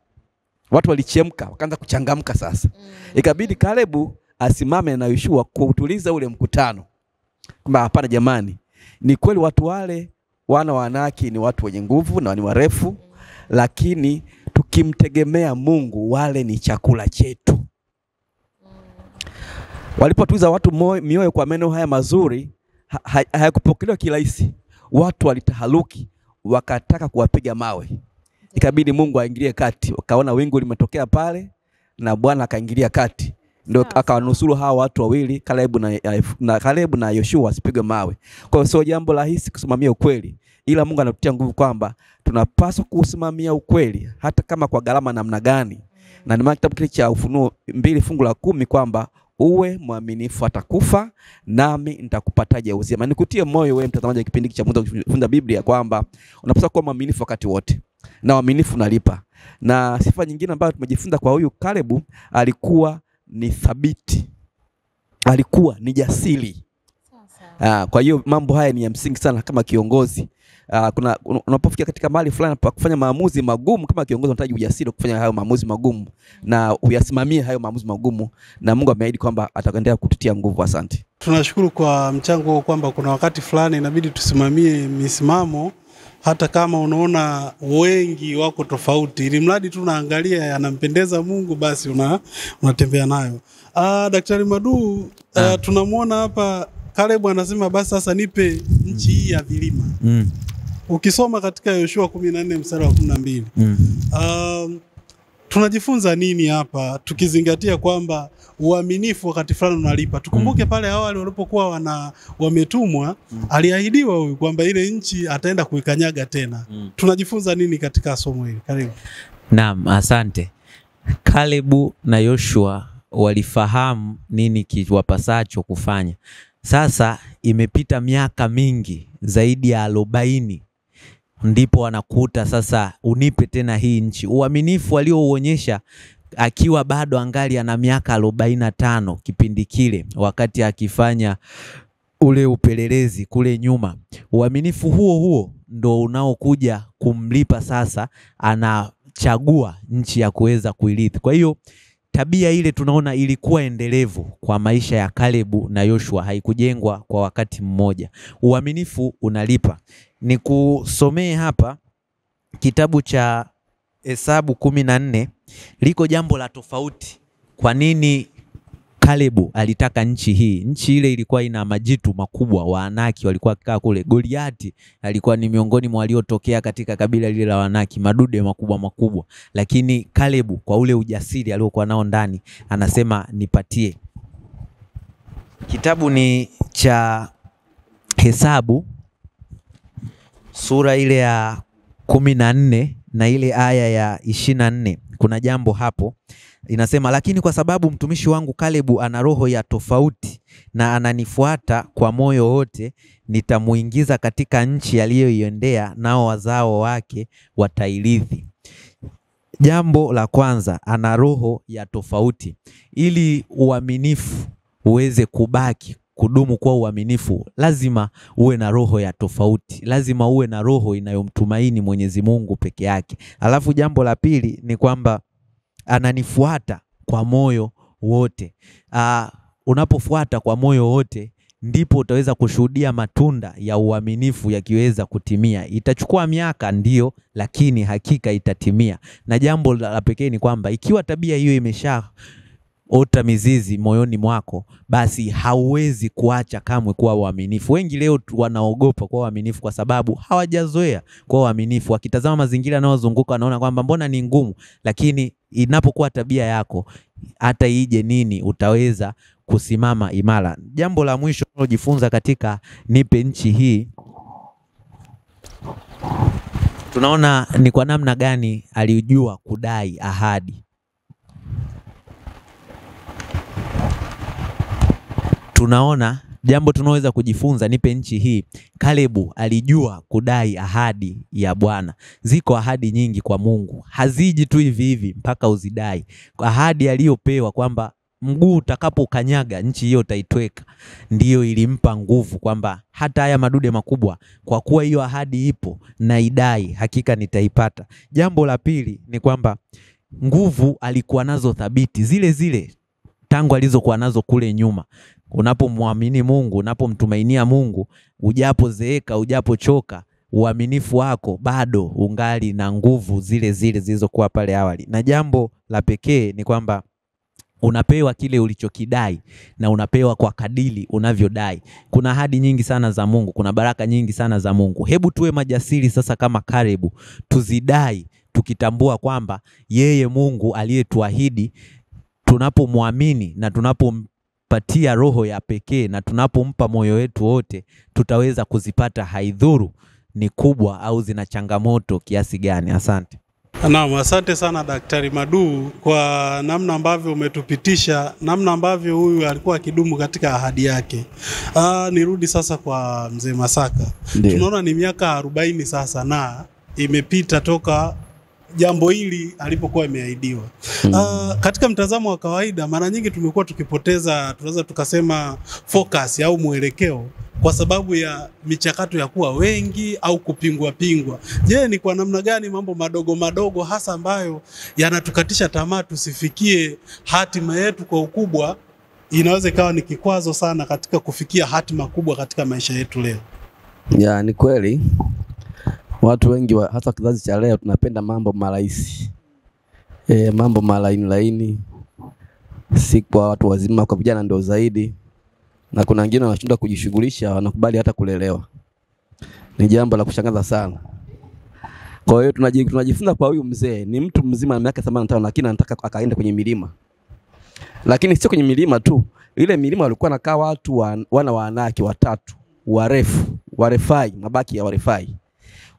Watu walichemka, wakaanza kuchangamka sasa. Ikabidi Kalebu asimame na Yoshua kuutuliza ule mkutano. Kwamba hapana jamani, ni kweli watu wale wana wa Anaki ni watu wenye nguvu na ni warefu, lakini tukimtegemea Mungu wale ni chakula chetu. Walipotuliza watu mioyo kwa maneno haya mazuri, hayakupokelewa kirahisi. Watu walitaharuki, wakataka kuwapiga mawe. Ikabidi Mungu aingilie kati. Wakaona wingu limetokea pale na Bwana akaingilia kati. Ndio akawanusuru hawa watu 2, Kalebu na Yoshua, wasipigwe mawe. Kwa hiyo sio jambo rahisi kusimamia ukweli, ila Mungu anatutia nguvu kwamba tunapaswa kusimamia ukweli hata kama kwa gharama namna gani. Na ni kitabu kile cha Ufunuo 2 fungu la 10 kwamba uwe mwaminifu atakufa nami nitakupataje uzima. Nikutie moyo wewe mtazamaji wa kipindi cha Kujifunza Biblia kwamba unapaswa kuwa mwaminifu wakati wote, na uaminifu unalipa. Na sifa nyingine ambayo tumejifunza kwa huyu Kalebu, alikuwa ni thabiti, alikuwa ni jasiri. Kwa hiyo mambo haya ni ya msingi sana kama kiongozi. Kuna unapofikia katika mahali fulani pa kufanya maamuzi magumu, kama kiongozi unahitaji ujasiri kufanya hayo maamuzi magumu na uyasimamie hayo maamuzi magumu, na Mungu ameahidi kwamba ataendelea kututia nguvu. Asante. Tunashukuru kwa mchango kwamba kuna wakati fulani inabidi tusimamie misimamo hata kama unaona wengi wako tofauti, ili mradi tunaangalia yanampendeza Mungu, basi unatembea nayo. Daktari Madu, tunamuona hapa Caleb anasema basi sasa nipe nchi hii ya vilima. Ukisoma katika Yoshua 14 mstari wa 12. Tunajifunza nini hapa, tukizingatia kwamba uaminifu wakati fulani unalipa? Tukumbuke pale awali walipokuwa wametumwa, aliahidiwa huyu kwamba ile nchi ataenda kuikanyaga tena. Tunajifunza nini katika somo hili? Karibu. Naam, asante. Caleb na Yoshua walifahamu nini kiwapasacho kufanya. Sasa imepita miaka mingi zaidi ya 40, ndipo wanakuta sasa unipe tena hii nchi. Uaminifu aliouonyesha akiwa bado angali ana miaka 45 kipindi kile, wakati akifanya ule upelelezi kule nyuma. Uaminifu huo ndo unaokuja kumlipa sasa, anachagua nchi ya kuweza kuirithi. Kwa hiyo tabia ile tunaona ilikuwa endelevu kwa maisha ya Caleb na Yoshua, haikujengwa kwa wakati mmoja. Uaminifu unalipa. Nikusomee hapa kitabu cha Hesabu 14, liko jambo la tofauti. Kwa nini Caleb alitaka nchi hii? Nchi ile ilikuwa ina majitu makubwa, Waanaki walikuwa kaa kule. Goliati alikuwa ni miongoni mwa waliotokea katika kabila lile la Waanaki, madude makubwa. Lakini Caleb kwa ule ujasiri aliokuwa nao ndani, anasema nipatie. Kitabu ni cha Hesabu sura ile ya 14 na ile aya ya 24. Kuna jambo hapo inasema, lakini kwa sababu mtumishi wangu Caleb ana roho ya tofauti na ananifuata kwa moyo wote, nitamuingiza katika nchi aliyoiendea, nao wazao wake watairithi. Jambo la kwanza, ana roho ya tofauti. Ili uaminifu uweze kubaki kudumu kwa uaminifu, lazima uwe na roho ya tofauti. Lazima uwe na roho inayomtumaini Mwenyezi Mungu peke yake. Alafu jambo la pili ni kwamba ananifuata kwa moyo wote. Unapofuata kwa moyo wote, ndipo utaweza kushuhudia matunda ya uaminifu yakiweza kutimia. Itachukua miaka ndio, lakini hakika itatimia. Na jambo la pekee ni kwamba ikiwa tabia hiyo imesha ota mizizi moyoni mwako, basi hauwezi kuacha kamwe kuwa waaminifu. Wengi leo wanaogopa kuwa waaminifu kwa sababu hawajazoea kuwa waaminifu. Wakitazama mazingira yanayozunguka wanaona kwamba mbona ni ngumu, lakini inapokuwa tabia yako, hata ije nini utaweza kusimama imara. Jambo la mwisho tunalojifunza katika nipe nchi hii, tunaona ni kwa namna gani alijua kudai ahadi. Tunaona jambo tunaweza kujifunza nipe nchi hii, Caleb alijua kudai ahadi ya Bwana. Ziko ahadi nyingi kwa Mungu, haziji tu hivi mpaka uzidai. Ahadi aliyopewa kwamba mguu utakapokanyaga nchi hiyo utaitweka, ndiyo ilimpa nguvu kwamba hata haya madude makubwa, kwa kuwa hiyo ahadi ipo na idai, hakika nitaipata. Jambo la pili ni kwamba nguvu alikuwa nazo thabiti, zile tangu alizokuwa nazo kule nyuma. Unapomwamini Mungu, unapomtumainia Mungu, ujapozeeka, ujapochoka, uaminifu wako bado ungali na nguvu zile zilizokuwa pale awali. Na jambo la pekee ni kwamba unapewa kile ulichokidai na unapewa kwa kadiri unavyodai. Kuna ahadi nyingi sana za Mungu, kuna baraka nyingi sana za Mungu. Hebu tuwe majasiri sasa kama Caleb, tuzidai tukitambua kwamba yeye Mungu aliyetuahidi, tunapomwamini na tunapompatia roho ya pekee na tunapompa moyo wetu wote, tutaweza kuzipata, haidhuru ni kubwa au zina changamoto kiasi gani. Asante. Naam, asante sana Daktari Madu kwa namna ambavyo umetupitisha, namna ambavyo huyu alikuwa akidumu katika ahadi yake. Nirudi sasa kwa Mzee Masaka. Tunaona ni miaka 40 sasa na imepita toka jambo hili alipokuwa imeahidiwa. Katika mtazamo wa kawaida mara nyingi tumekuwa tukipoteza, tunaweza tukasema focus au mwelekeo kwa sababu ya michakato ya kuwa wengi au kupingwa. Je, ni kwa namna gani mambo madogo madogo hasa ambayo yanatukatisha tamaa tusifikie hatima yetu kwa ukubwa inaweza ikawa ni kikwazo sana katika kufikia hatima kubwa katika maisha yetu leo? Ya, ni kweli. Watu wengi hasa kizazi cha leo tunapenda mambo marahisi. Mambo malaini. Si kwa watu wazima, kwa vijana ndio zaidi. Na kuna wengine wanashindwa kujishughulisha, wanakubali hata kulelewa. Ni jambo la kushangaza sana. Kwa hiyo tunajifunza kwa huyu mzee, ni mtu mzima na miaka 85 lakini anataka akaenda kwenye milima. Lakini sio kwenye milima tu. Ile milima walikuwa nakaa watu wanawake watatu, warefai, mabaki ya warefai.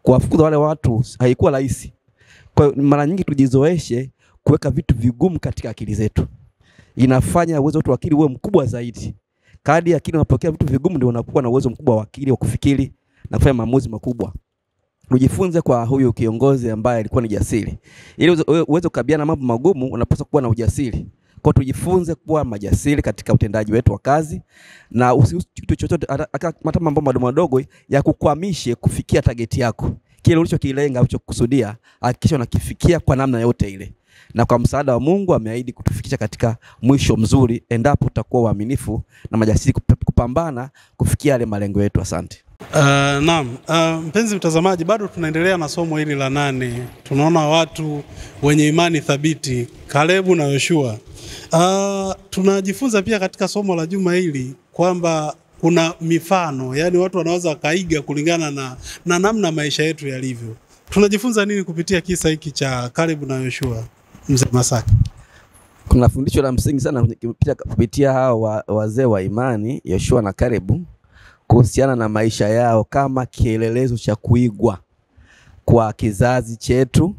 Kuwafukuza wale watu haikuwa rahisi. Kwa hiyo mara nyingi tujizoeshe kuweka vitu vigumu katika akili zetu. Inafanya uwezo wetu wa akili uwe mkubwa zaidi. Kadri akili unapokea vitu vigumu ndio unakuwa na uwezo mkubwa wa akili wa kufikiri na kufanya maamuzi makubwa. Ujifunze kwa huyu kiongozi ambaye alikuwa ni jasiri. Ili uweze kukabiliana na mambo magumu unapaswa kuwa na ujasiri. Kwa tujifunze kuwa majasiri katika utendaji wetu wa kazi na usikitu chochote hata mambo madogo madogo ya kukwamishe kufikia target yako. Kile ulichokilenga ulichokusudia hakikisha unakifikia kwa namna yote ile. Na kwa msaada wa Mungu ameahidi kutufikisha katika mwisho mzuri endapo tutakuwa waaminifu na majasiri kupambana kufikia yale malengo yetu. Asante. Naam, mpenzi mtazamaji, bado tunaendelea na somo hili la 8. Tunaona watu wenye imani thabiti, Kalebu na Yoshua. Tunajifunza pia katika somo la juma hili kwamba kuna mifano, yani watu wanaweza kaiga kulingana na namna maisha yetu yalivyo. Tunajifunza nini kupitia kisa hiki cha Kalebu na Yoshua, mzee Masaka? Kuna fundisho la msingi sana kupitia hao wazee wa imani, Yoshua na Kalebu, kuhusiana na maisha yao kama kielelezo cha kuigwa kwa kizazi chetu,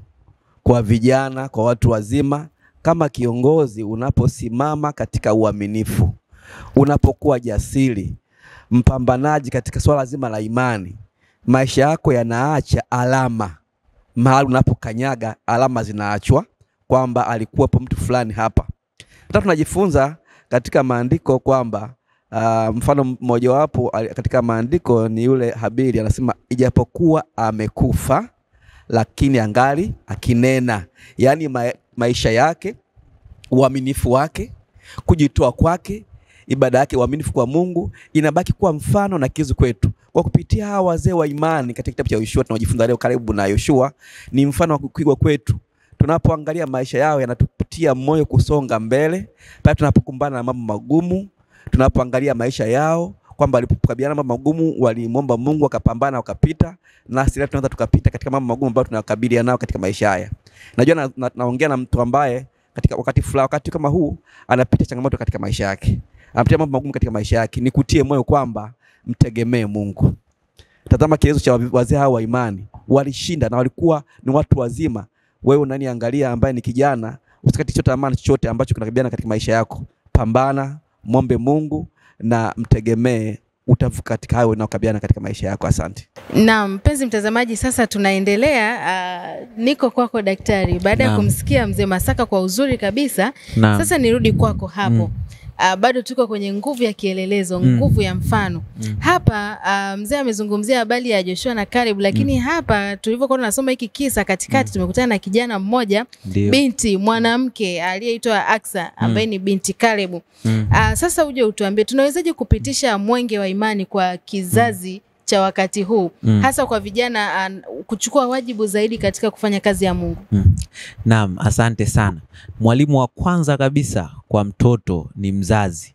kwa vijana, kwa watu wazima. Kama kiongozi unaposimama katika uaminifu, unapokuwa jasiri, mpambanaji katika swala zima la imani, maisha yako yanaacha alama. Mahali unapokanyaga alama zinaachwa kwamba alikuwepo mtu fulani hapa. Hata tunajifunza katika maandiko kwamba mfano mmoja wapo katika maandiko ni yule Habili, anasema ijapokuwa amekufa lakini angali akinena. Yani maisha yake, uaminifu wake, kujitoa kwake, ibada yake, uaminifu kwa Mungu inabaki kuwa mfano na kizu kwetu. Kwa kupitia hawa wazee wa imani katika kitabu cha Yoshua tunajifunza leo Kalebu na Yoshua ni mfano wa kuigwa kwetu. Tunapoangalia maisha yao yanatupatia moyo kusonga mbele pale tunapokumbana na mambo magumu. Tunapoangalia maisha yao kwamba walipokabiliana na mambo magumu walimuomba Mungu akapambana wakapita, na sisi tunaweza tukapita katika mambo magumu ambayo tunakabiliana nao katika maisha haya. Najua naongea na mtu ambaye katika wakati fulani, wakati kama huu anapitia changamoto katika maisha yake, anapitia mambo magumu katika maisha yake. Nikutie moyo kwamba mtegemee Mungu. Tazama kielezo cha wazee hao wa imani, walishinda na walikuwa ni watu wazima. Wewe unaniangalia ambaye ni kijana, usikate tamaa chochote ambacho kinakabiliana katika maisha yako. Pambana, muombe Mungu na mtegemee, utavuka katika hayo na ukabiliana katika maisha yako. Asante. Naam, mpenzi mtazamaji, sasa tunaendelea. Niko kwako daktari, baada ya kumsikia mzee Masaka kwa uzuri kabisa. Sasa nirudi kwako hapo. Bado tuko kwenye nguvu ya kielelezo, nguvu ya mfano. Hapa mzee amezungumzia habari ya Joshua na Kalebu, lakini hapa tulivyokuwa tunasoma hiki kisa katikati tumekutana na kijana mmoja, binti mwanamke aliyeitwa Aksa ambaye ni binti Kalebu. Sasa uje utuambie tunawezaje kupitisha mwenge wa imani kwa kizazi cha wakati huu, hasa kwa vijana kuchukua wajibu zaidi katika kufanya kazi ya Mungu? Naam, asante sana. Mwalimu wa kwanza kabisa kwa mtoto ni mzazi.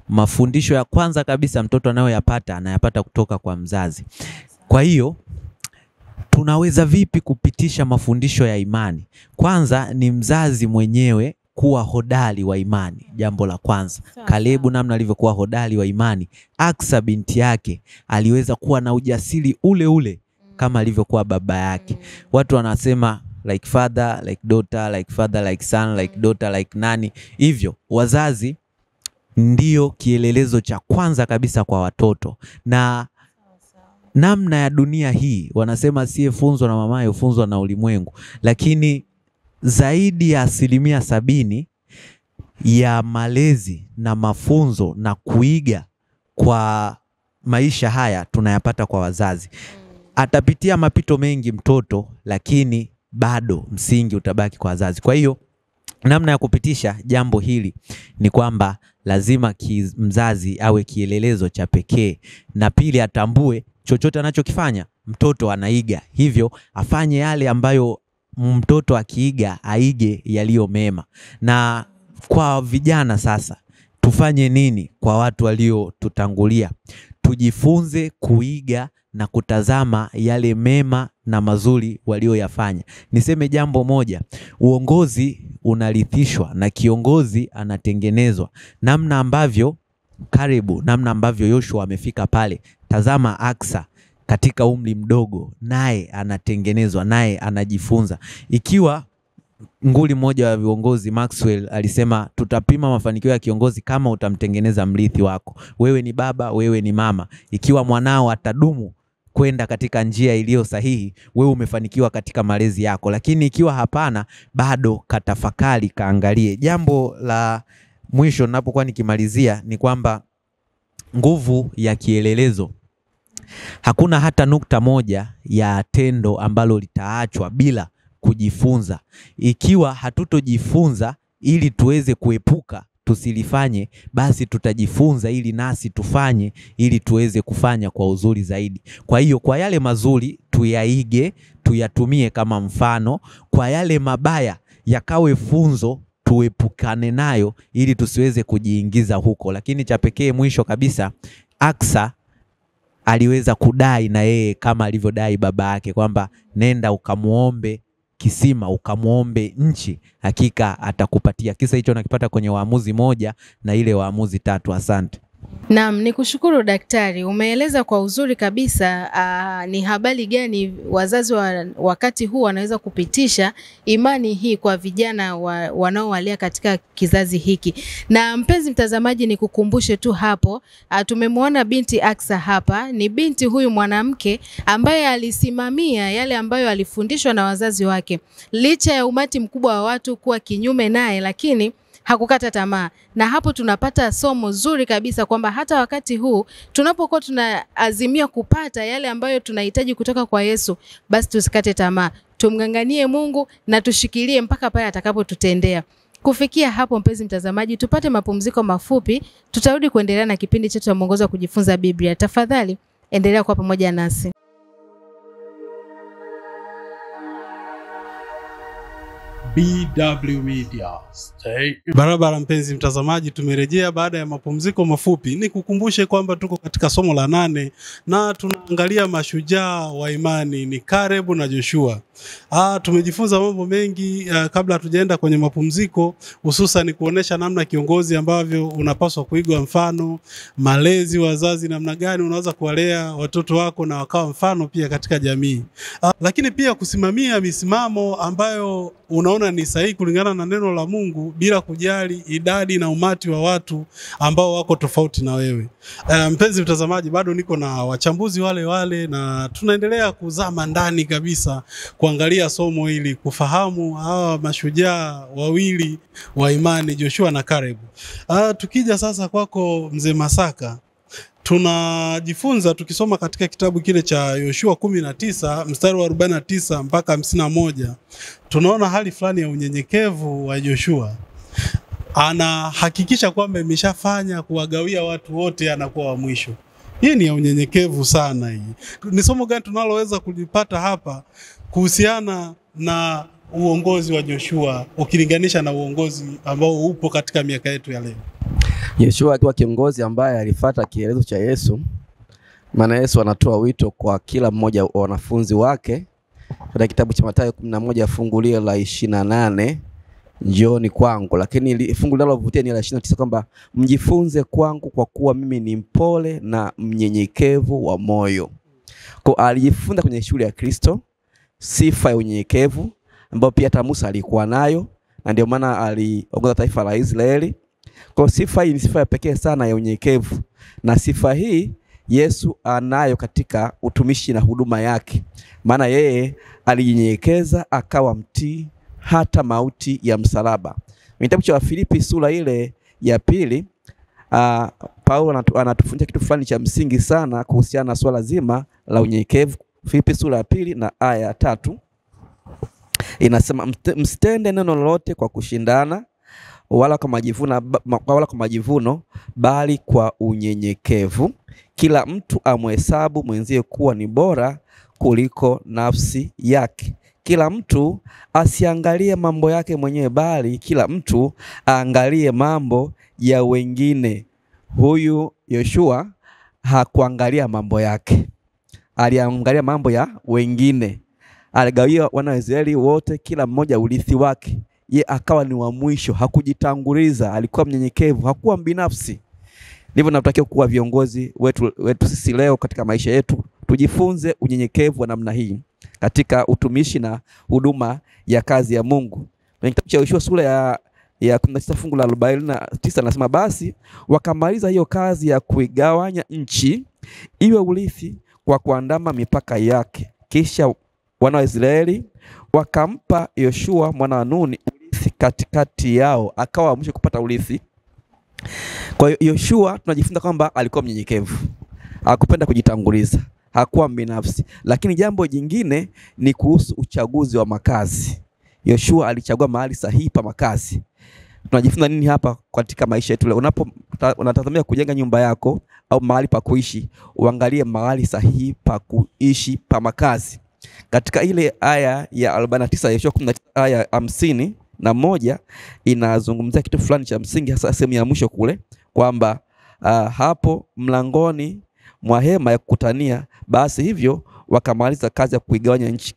Mafundisho ya kwanza kabisa mtoto anayapata kutoka kwa mzazi. Kwa hiyo tunaweza vipi kupitisha mafundisho ya imani? Kwanza ni mzazi mwenyewe kuwa hodari wa imani, jambo la kwanza. Kalebu namna alivyokuwa hodari wa imani, Aksa binti yake aliweza kuwa na ujasiri ule ule kama alivyokuwa baba yake. Watu wanasema like father, like daughter, like father, like son, like daughter, like nani. Hivyo wazazi ndio kielelezo cha kwanza kabisa kwa watoto. Na namna ya dunia hii. Wanasema asiyefunzwa na mamaye hufunzwa na ulimwengu, lakini zaidi ya 70% ya malezi na mafunzo na kuiga kwa maisha haya tunayapata kwa wazazi. Atapitia mapito mengi mtoto, lakini bado msingi utabaki kwa wazazi. Kwa hiyo namna ya kupitisha jambo hili ni kwamba lazima mzazi awe kielelezo cha pekee, na pili atambue chochote anachokifanya mtoto anaiga, hivyo afanye yale ambayo mtoto akiiga aige yaliyo mema. Na kwa vijana sasa, tufanye nini kwa watu waliotutangulia? Tujifunze kuiga na kutazama yale mema na mazuri walioyafanya. Niseme jambo moja, uongozi unarithishwa na kiongozi anatengenezwa. Namna ambavyo namna ambavyo Yoshua amefika pale, tazama Aksa katika umri mdogo, naye anatengenezwa, naye anajifunza. Ikiwa nguli mmoja wa viongozi Maxwell alisema tutapima mafanikio ya kiongozi kama utamtengeneza mrithi wako. Wewe ni baba, wewe ni mama. Ikiwa mwanao atadumu kwenda katika njia iliyo sahihi, wewe umefanikiwa katika malezi yako. Lakini ikiwa hapana, bado katafakari, kaangalie. Jambo la mwisho ninapokuwa nikimalizia ni kwamba nguvu ya kielelezo. Hakuna hata nukta moja ya tendo ambalo litaachwa bila kujifunza. Ikiwa hatutojifunza ili tuweze kuepuka tusilifanye, basi tutajifunza ili nasi tufanye, ili tuweze kufanya kwa uzuri zaidi. Kwa hiyo kwa yale mazuri tuyaige, tuyatumie kama mfano. Kwa yale mabaya yakawe funzo, tuepukane nayo ili tusiweze kujiingiza huko. Lakini cha pekee mwisho kabisa, Aksa aliweza kudai na yeye kama alivyodai baba yake kwamba nenda ukamuombe kisima, ukamuombe nchi, hakika atakupatia. Kisa hicho nakipata kwenye Waamuzi 1 na ile Waamuzi 3. Asante. Naam, nikushukuru daktari. Umeeleza kwa uzuri kabisa ni habari gani wazazi wakati huu wanaweza kupitisha imani hii kwa vijana wanaowalia katika kizazi hiki. Na mpenzi mtazamaji, nikukumbushe tu hapo, tumemwona binti Aksa hapa. Ni binti huyu mwanamke ambaye alisimamia yale ambayo alifundishwa na wazazi wake. Licha ya umati mkubwa wa watu kuwa kinyume naye, lakini hakukata tamaa. Na hapo tunapata somo zuri kabisa kwamba hata wakati huu tunapokuwa tunaazimia kupata yale ambayo tunahitaji kutoka kwa Yesu, basi tusikate tamaa. Tumnganganie Mungu na tushikilie mpaka pale atakapotutendea. Kufikia hapo, mpenzi mtazamaji, tupate mapumziko mafupi. Tutarudi kuendelea na kipindi chetu cha mwongozo wa kujifunza Biblia. Tafadhali endelea kuwa pamoja nasi. BW Media. Stay barabara. Mpenzi mtazamaji, tumerejea baada ya mapumziko mafupi. Nikukumbushe kwamba tuko katika somo la 8 na tunaangalia mashujaa wa imani ni Caleb na Joshua. Tumejifunza mambo mengi kabla hatujaenda kwenye mapumziko, hususan kuonesha namna kiongozi ambavyo unapaswa kuigwa mfano, malezi, wazazi namna gani unaweza kuwalea watoto wako na wakawa mfano pia katika jamii. Lakini pia kusimamia misimamo ambayo unaona ni sahihi kulingana na neno la Mungu bila kujali idadi na umati wa watu ambao wako tofauti na wewe. Mpenzi mtazamaji, bado niko na wachambuzi wale na tunaendelea kuzama ndani kabisa kuangalia somo hili, kufahamu hawa mashujaa wawili wa imani, Joshua na Caleb. Tukija sasa kwako Mzee Masaka, tunajifunza tukisoma katika kitabu kile cha Yoshua 19 mstari wa 49 mpaka 51. Tunaona hali fulani ya unyenyekevu wa Joshua. Anahakikisha kwamba imeshafanya kuwagawia watu wote, anakuwa wa mwisho. Hii ni ya unyenyekevu sana hii. Ni somo gani tunaloweza kulipata hapa kuhusiana na uongozi wa Joshua ukilinganisha na uongozi ambao upo katika miaka yetu ya leo? Yoshua akiwa kiongozi ambaye alifuata kielezo cha Yesu. Maana Yesu anatoa wito kwa kila mmoja wa wanafunzi wake katika kitabu cha Mathayo 11 fungu la 28, njooni kwangu. Lakini fungu linalovutia ni la 29 kwamba mjifunze kwangu kwa kuwa mimi ni mpole na mnyenyekevu wa moyo. Kwa alijifunza kwenye shule ya Kristo sifa ya unyenyekevu ambayo pia hata Musa alikuwa nayo, na ndio maana aliongoza taifa la Israeli. Kwa sifa hii ni sifa ya pekee sana ya unyenyekevu, na sifa hii Yesu anayo katika utumishi na huduma yake. Maana yeye alijinyenyekeza akawa mtii hata mauti ya msalaba. Kitabu cha Wafilipi sura ile ya 2, Paulo anatufundisha kitu fulani cha msingi sana kuhusiana na swala zima la unyenyekevu. Filipi sura ya 2 na aya ya 3 inasema, msitende neno lolote kwa kushindana wala kwa majivuno, bali kwa unyenyekevu kila mtu amhesabu mwenzie kuwa ni bora kuliko nafsi yake. Kila mtu asiangalie mambo yake mwenyewe, bali kila mtu aangalie mambo ya wengine. Huyu Yoshua hakuangalia mambo yake, aliangalia mambo ya wengine. Aligawia wana wa Israeli wote kila mmoja urithi wake. Ye akawa ni wa mwisho, hakujitanguliza, alikuwa mnyenyekevu, hakuwa mbinafsi. Ndivyo tunatakiwa kuwa viongozi wetu sisi leo katika maisha yetu. Tujifunze unyenyekevu wa namna hii katika utumishi na huduma ya kazi ya Mungu. Kwenye kitabu cha Yoshua sura ya 16 fungu la 49 anasema, basi wakamaliza hiyo kazi ya kuigawanya nchi iwe urithi kwa kuandama mipaka yake. Kisha wana wa Israeli wakampa Yoshua mwana wa Nuni urithi katikati yao, akawa mwisho kupata urithi. Kwa hiyo Yoshua tunajifunza kwamba alikuwa mnyenyekevu, hakupenda kujitanguliza, hakuwa mbinafsi. Lakini jambo jingine ni kuhusu uchaguzi wa makazi. Yoshua alichagua mahali sahihi pa makazi. Tunajifunza nini hapa katika maisha yetu leo? Unatazamia kujenga nyumba yako au mahali pa kuishi, uangalie mahali sahihi pa kuishi pa makazi. Katika ile aya ya 49 Yoshua 19 aya 51 inazungumzia kitu fulani cha msingi, hasa sehemu ya mwisho kule, kwamba hapo mlangoni mwa hema ya kukutania, basi hivyo wakamaliza kazi ya kuigawanya nchi.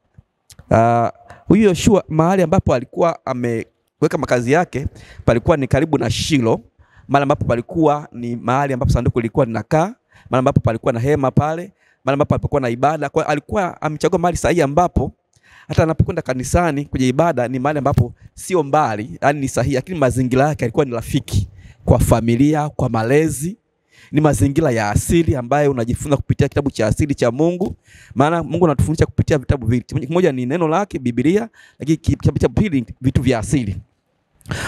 Huyu Yoshua mahali ambapo alikuwa ameweka makazi yake palikuwa ni karibu na Shilo, mahali ambapo palikuwa ni mahali ambapo sanduku lilikuwa linakaa, mahali ambapo palikuwa na hema pale, mahali ambapo palikuwa na ibada. Kwa alikuwa amechagua mahali sahihi ambapo hata anapokwenda kanisani kwenye ibada ni mahali ambapo sio mbali, yani ni sahihi, lakini mazingira yake yalikuwa ni rafiki kwa familia, kwa malezi. Ni mazingira ya asili ambayo unajifunza kupitia kitabu cha asili cha Mungu. Maana Mungu anatufundisha kupitia vitabu viwili. Kimoja ni neno lake, Biblia, lakini kitabu cha pili vitu vya asili.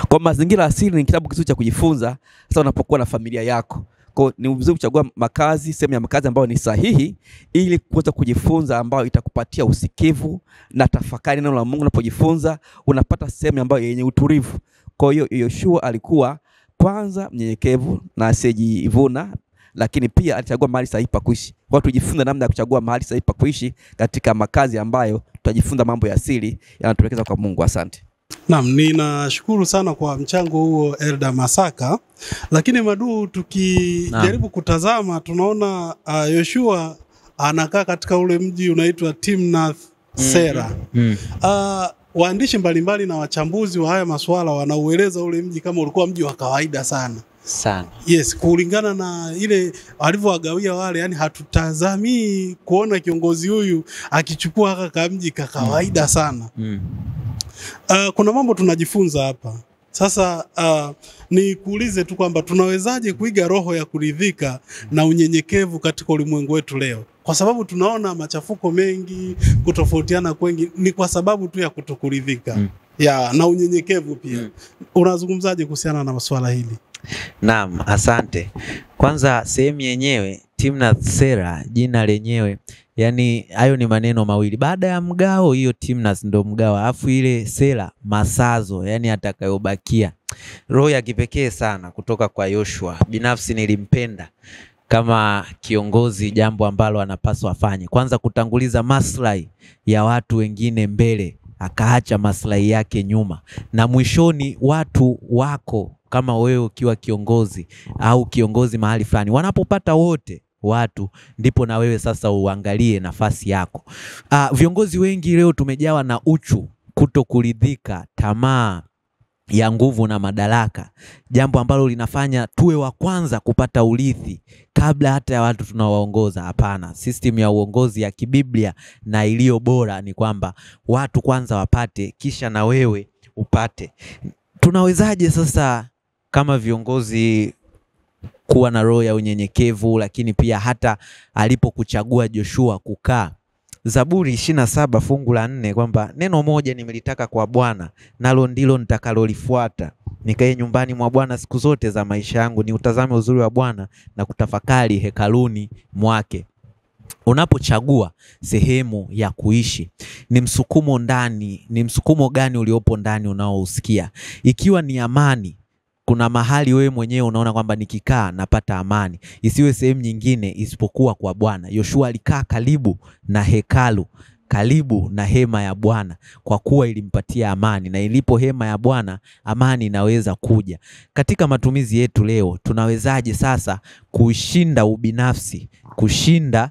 Kwa mazingira asili ni kitabu kizuri cha kujifunza sasa unapokuwa na familia yako. Kwa ni vizuri kuchagua makazi, sehemu ya makazi ambayo ni sahihi ili kuweza kujifunza, ambayo itakupatia usikivu na tafakari neno la Mungu. Unapojifunza unapata sehemu ambayo yenye utulivu. Kwa hiyo Yoshua alikuwa kwanza mnyenyekevu na asiyejivuna, lakini pia alichagua mahali sahihi pa kuishi. Kwa tujifunze namna ya kuchagua mahali sahihi pa kuishi katika makazi ambayo tutajifunza mambo ya asili yanatuelekeza kwa Mungu. Asante. Naam, ninashukuru sana kwa mchango huo Elda Masaka. Lakini Madu, tukijaribu kutazama tunaona Yoshua anakaa katika ule mji unaitwa Timnath Sera. Waandishi mbalimbali na wachambuzi wa haya masuala wanaueleza ule mji kama ulikuwa mji wa kawaida sana. Yes, kulingana na ile alivyowagawia wale, yani hatutazamii kuona kiongozi huyu akichukua haka mji ka kawaida sana. Kuna mambo tunajifunza hapa. Sasa ni kuulize tu kwamba tunawezaje kuiga roho ya kuridhika na unyenyekevu katika ulimwengu wetu leo? Kwa sababu tunaona machafuko mengi, kutofautiana kwengi ni kwa sababu tu ya kutokuridhika. Na unyenyekevu pia. Unazungumzaje kuhusiana na masuala hili? Naam, asante. Kwanza sehemu yenyewe Timnath Sera, jina lenyewe, yani hayo ni maneno mawili. Baada ya mgao, hiyo Timnath ndo mgao, afu ile Sera masazo, yani atakayobakia. Roho ya kipekee sana kutoka kwa Yoshua. Binafsi nilimpenda kama kiongozi, jambo ambalo anapaswa afanye. Kwanza kutanguliza maslahi ya watu wengine mbele, akaacha maslahi yake nyuma. Na mwishoni watu wako, kama wewe ukiwa kiongozi au kiongozi mahali fulani, wanapopata wote watu, ndipo na wewe sasa uangalie nafasi yako. Viongozi wengi leo tumejawa na uchu, kutokuridhika, tamaa ya nguvu na madaraka, jambo ambalo linafanya tuwe wa kwanza kupata urithi kabla hata ya watu tunawaongoza. Hapana, system ya uongozi ya kibiblia na iliyo bora ni kwamba watu kwanza wapate, kisha na wewe upate. Tunawezaje sasa kama viongozi kuwa na roho ya unyenyekevu, lakini pia hata alipokuchagua Joshua kukaa. Zaburi 27 fungu la 4 kwamba neno moja nimelitaka kwa Bwana, nalo ndilo nitakalolifuata, nikae nyumbani mwa Bwana siku zote za maisha yangu, ni utazame uzuri wa Bwana na kutafakari hekaluni mwake. Unapochagua sehemu ya kuishi, ni msukumo ndani, ni msukumo gani uliopo ndani unaousikia? Ikiwa ni amani, kuna mahali wewe mwenyewe unaona kwamba nikikaa napata amani, isiwe sehemu nyingine isipokuwa kwa Bwana. Yoshua alikaa karibu na hekalu, karibu na hema ya Bwana, kwa kuwa ilimpatia amani, na ilipo hema ya Bwana amani inaweza kuja. Katika matumizi yetu leo, tunawezaje sasa kushinda ubinafsi, kushinda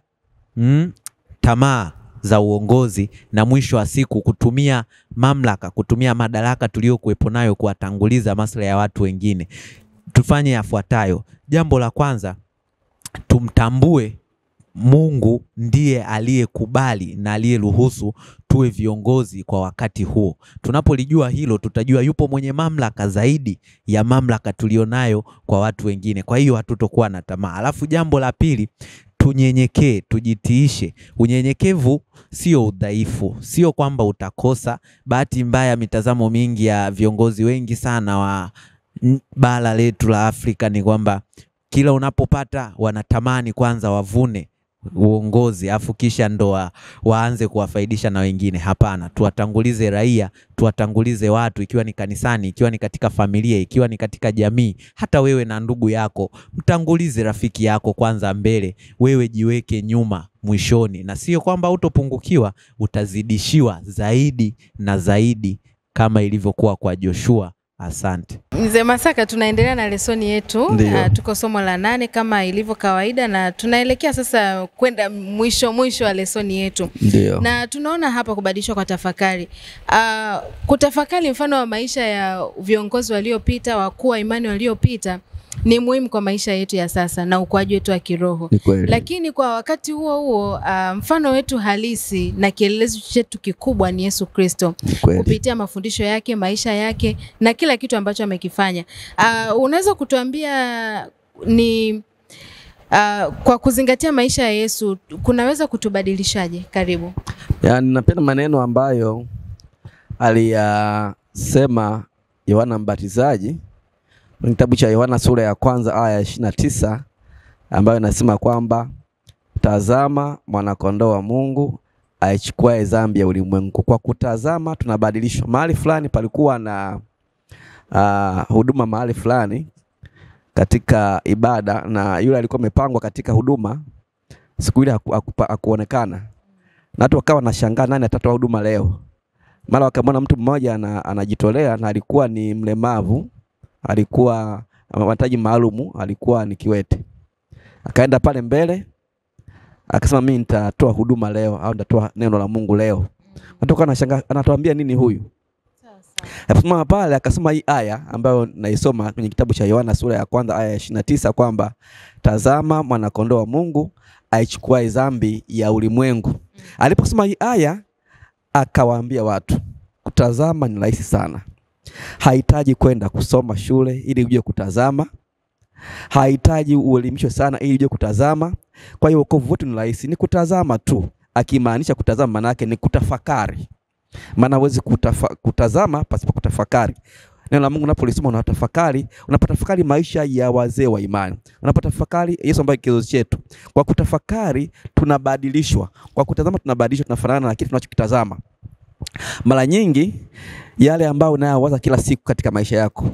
tamaa za uongozi, na mwisho wa siku kutumia mamlaka, kutumia madaraka tuliyokuwepo nayo kuwatanguliza maslahi ya watu wengine? Tufanye yafuatayo. Jambo la kwanza, tumtambue Mungu ndiye aliyekubali na aliyeruhusu tuwe viongozi kwa wakati huo. Tunapolijua hilo, tutajua yupo mwenye mamlaka zaidi ya mamlaka tulionayo kwa watu wengine. Kwa hiyo hatutokuwa na tamaa. Alafu jambo la pili, tunyenyekee, tujitiishe. Unyenyekevu sio udhaifu, sio kwamba utakosa. Bahati mbaya mitazamo mingi ya viongozi wengi sana wa bara letu la Afrika ni kwamba kila unapopata wanatamani kwanza wavune uongozi afu kisha ndo waanze kuwafaidisha na wengine. Hapana, tuwatangulize raia, tuwatangulize watu, ikiwa ni kanisani, ikiwa ni katika familia, ikiwa ni katika jamii. Hata wewe na ndugu yako, mtangulize rafiki yako kwanza mbele, wewe jiweke nyuma mwishoni, na sio kwamba utopungukiwa, utazidishiwa zaidi na zaidi kama ilivyokuwa kwa Joshua. Asante. Mzee Masaka, tunaendelea na lesoni yetu. Tuko somo la 8 kama ilivyo kawaida, na tunaelekea sasa kwenda mwisho wa lesoni yetu. Ndiyo. Na tunaona hapa kubadilishwa kwa tafakari. Kutafakari mfano wa maisha ya viongozi waliopita, wakuu wa imani waliopita, ni muhimu kwa maisha yetu ya sasa na ukuaji wetu wa kiroho. Lakini kwa wakati huo huo, mfano wetu halisi na kielelezo chetu kikubwa ni Yesu Kristo. Kupitia mafundisho yake, maisha yake na kila kitu ambacho amekifanya. Unaweza kutuambia ni kwa kuzingatia maisha ya Yesu kunaweza kutubadilishaje? Karibu. Yani napenda maneno ambayo aliyasema Yohana Mbatizaji kwenye kitabu cha Yohana sura ya 1 aya 29, ambayo inasema kwamba tazama mwana-kondoo wa Mungu aichukua dhambi ya ulimwengu. Kwa kutazama tunabadilishwa. Mahali fulani palikuwa na huduma mahali fulani katika ibada, na yule alikuwa amepangwa katika huduma siku ile hakuonekana. Na watu wakawa wanashangaa nani atatoa huduma leo. Mara wakamwona mtu mmoja anajitolea, na alikuwa ni mlemavu, alikuwa mahitaji maalumu, alikuwa ni kiwete. Akaenda pale mbele, akasema mimi nitatoa huduma leo, au nitatoa neno la Mungu leo. Watu wanashangaa anatuambia nini huyu? Aliposimama pale akasema hii aya ambayo naisoma kwenye kitabu cha Yohana sura ya 1 aya 29 kwamba tazama mwana-kondoo wa Mungu aichukua dhambi ya ulimwengu. Aliposoma hii aya akawaambia watu, kutazama ni rahisi sana. Haihitaji kwenda kusoma shule ili uje kutazama. Haihitaji uelimishwe sana ili uje kutazama. Kwa hiyo wokovu wetu ni rahisi, ni kutazama tu. Akimaanisha kutazama maana yake ni kutafakari. Maana huwezi kutazama pasipo kutafakari. Neno la Mungu unapolisoma unatafakari, unapotafakari maisha ya wazee wa imani. Unapotafakari Yesu ambaye kielelezo chetu. Kwa kutafakari tunabadilishwa. Kwa kutazama tunabadilishwa, tunafanana na kitu tunachokitazama. Mara nyingi yale ambayo unayawaza kila siku katika maisha yako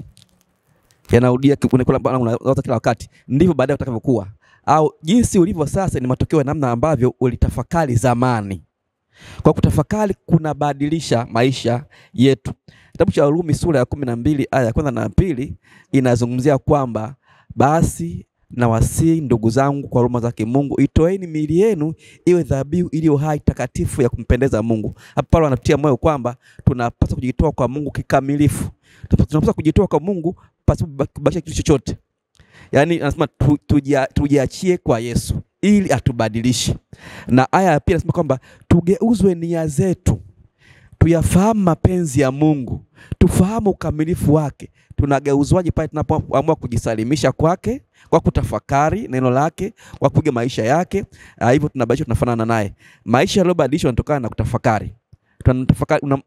yanarudia unawaza kila wakati, ndivyo baadaye utakavyokuwa, au jinsi ulivyo sasa ni matokeo ya namna ambavyo ulitafakari zamani. Kwa kutafakari kunabadilisha maisha yetu. Kitabu cha Warumi sura ya 12 aya ya 1 na 2 inazungumzia kwamba basi na wasi ndugu zangu kwa huruma zake Mungu, itoeni miili yenu iwe dhabihu iliyo hai, takatifu, ya kumpendeza Mungu. Hapa Paulo anatia moyo kwamba tunapaswa kujitoa kwa Mungu kikamilifu. Tunapaswa kujitoa kwa Mungu pasipo kubakisha kitu chochote. Yaani anasema tujiachie kwa Yesu ili atubadilishe. Na aya ya pili anasema kwamba tugeuzwe nia zetu, tuyafahamu mapenzi ya Mungu, tufahamu ukamilifu wake. Tunageuzwaje pale tunapoamua kujisalimisha kwake kwa kutafakari neno lake, kwa kuiga maisha yake. Hivyo tunabadilishwa, tunafanana naye. Maisha yaliyobadilishwa yanatokana na kutafakari.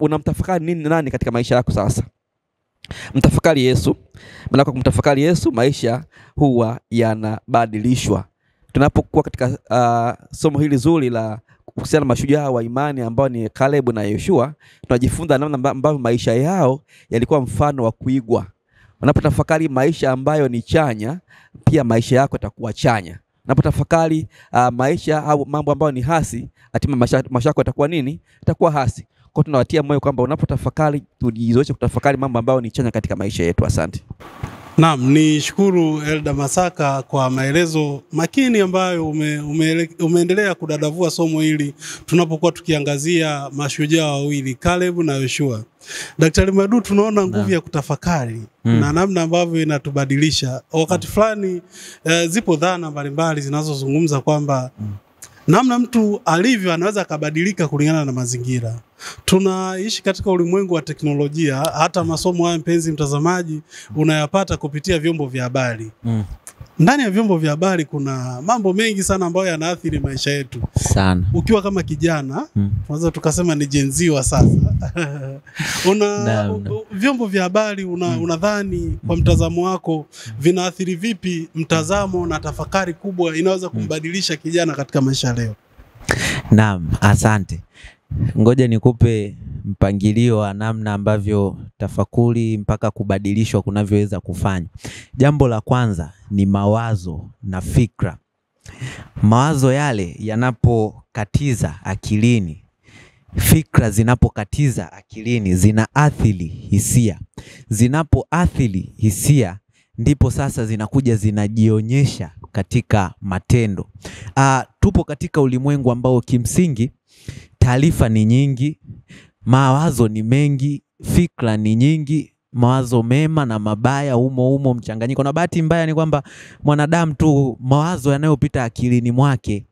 Unamtafakari nani katika maisha yako sasa? Mtafakari Yesu. Maana kwa kumtafakari Yesu maisha huwa yanabadilishwa. Tunapokuwa katika somo hili zuri la kuhusiana na mashujaa wa imani ambao ni Caleb na Yoshua, tunajifunza namna ambavyo maisha yao yalikuwa mfano wa kuigwa. Unapotafakari maisha ambayo ni chanya, pia maisha yako yatakuwa chanya. Unapotafakari maisha au mambo ambayo ni hasi, hatimaye maisha yako yatakuwa nini? Yatakuwa hasi. Kwa tunawatia moyo kwamba unapotafakari tujizoeshe kutafakari mambo ambayo ni chanya katika maisha yetu. Asante. Naam, ni shukuru Elda Masaka kwa maelezo makini ambayo umeendelea kudadavua somo hili tunapokuwa tukiangazia mashujaa wawili Caleb na Yoshua. Daktari Madu, tunaona nguvu ya kutafakari na namna ambavyo inatubadilisha. Wakati fulani zipo dhana mbalimbali zinazozungumza kwamba namna mtu alivyo anaweza kabadilika kulingana na mazingira. Tunaishi katika ulimwengu wa teknolojia, hata masomo haya mpenzi mtazamaji unayapata kupitia vyombo vya habari. Ndani ya vyombo vya habari kuna mambo mengi sana ambayo yanaathiri maisha yetu sana. Ukiwa kama kijana, tunaweza tukasema ni Gen Z wa sasa. Vyombo vya habari unadhani kwa mtazamo wako vinaathiri vipi mtazamo na tafakari kubwa inaweza kumbadilisha kijana katika maisha leo? Naam, asante. Ngoja nikupe mpangilio wa namna ambavyo tafakuri mpaka kubadilishwa kunavyoweza kufanya. Jambo la kwanza ni mawazo na fikra. Mawazo yale yanapokatiza akilini, fikra zinapokatiza akilini, zinaathiri hisia. Zinapoathiri hisia, ndipo sasa zinakuja zinajionyesha katika matendo. Tupo katika ulimwengu ambao kimsingi taarifa ni nyingi, mawazo ni mengi, fikra ni nyingi, mawazo mema na mabaya umo mchanganyiko. Na bahati mbaya ni kwamba mwanadamu tu mawazo yanayopita akilini mwake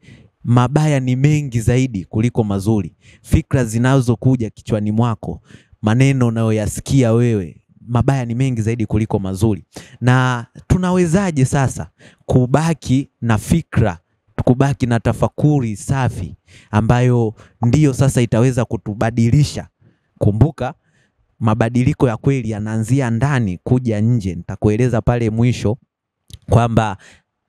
mabaya ni mengi zaidi kuliko mazuri. Fikra zinazokuja kichwani mwako, maneno unayoyasikia wewe, mabaya ni mengi zaidi kuliko mazuri. Na tunawezaje sasa kubaki na fikra, kubaki na tafakuri safi ambayo ndiyo sasa itaweza kutubadilisha? Kumbuka, mabadiliko ya kweli yanaanzia ndani kuja nje. Nitakueleza pale mwisho kwamba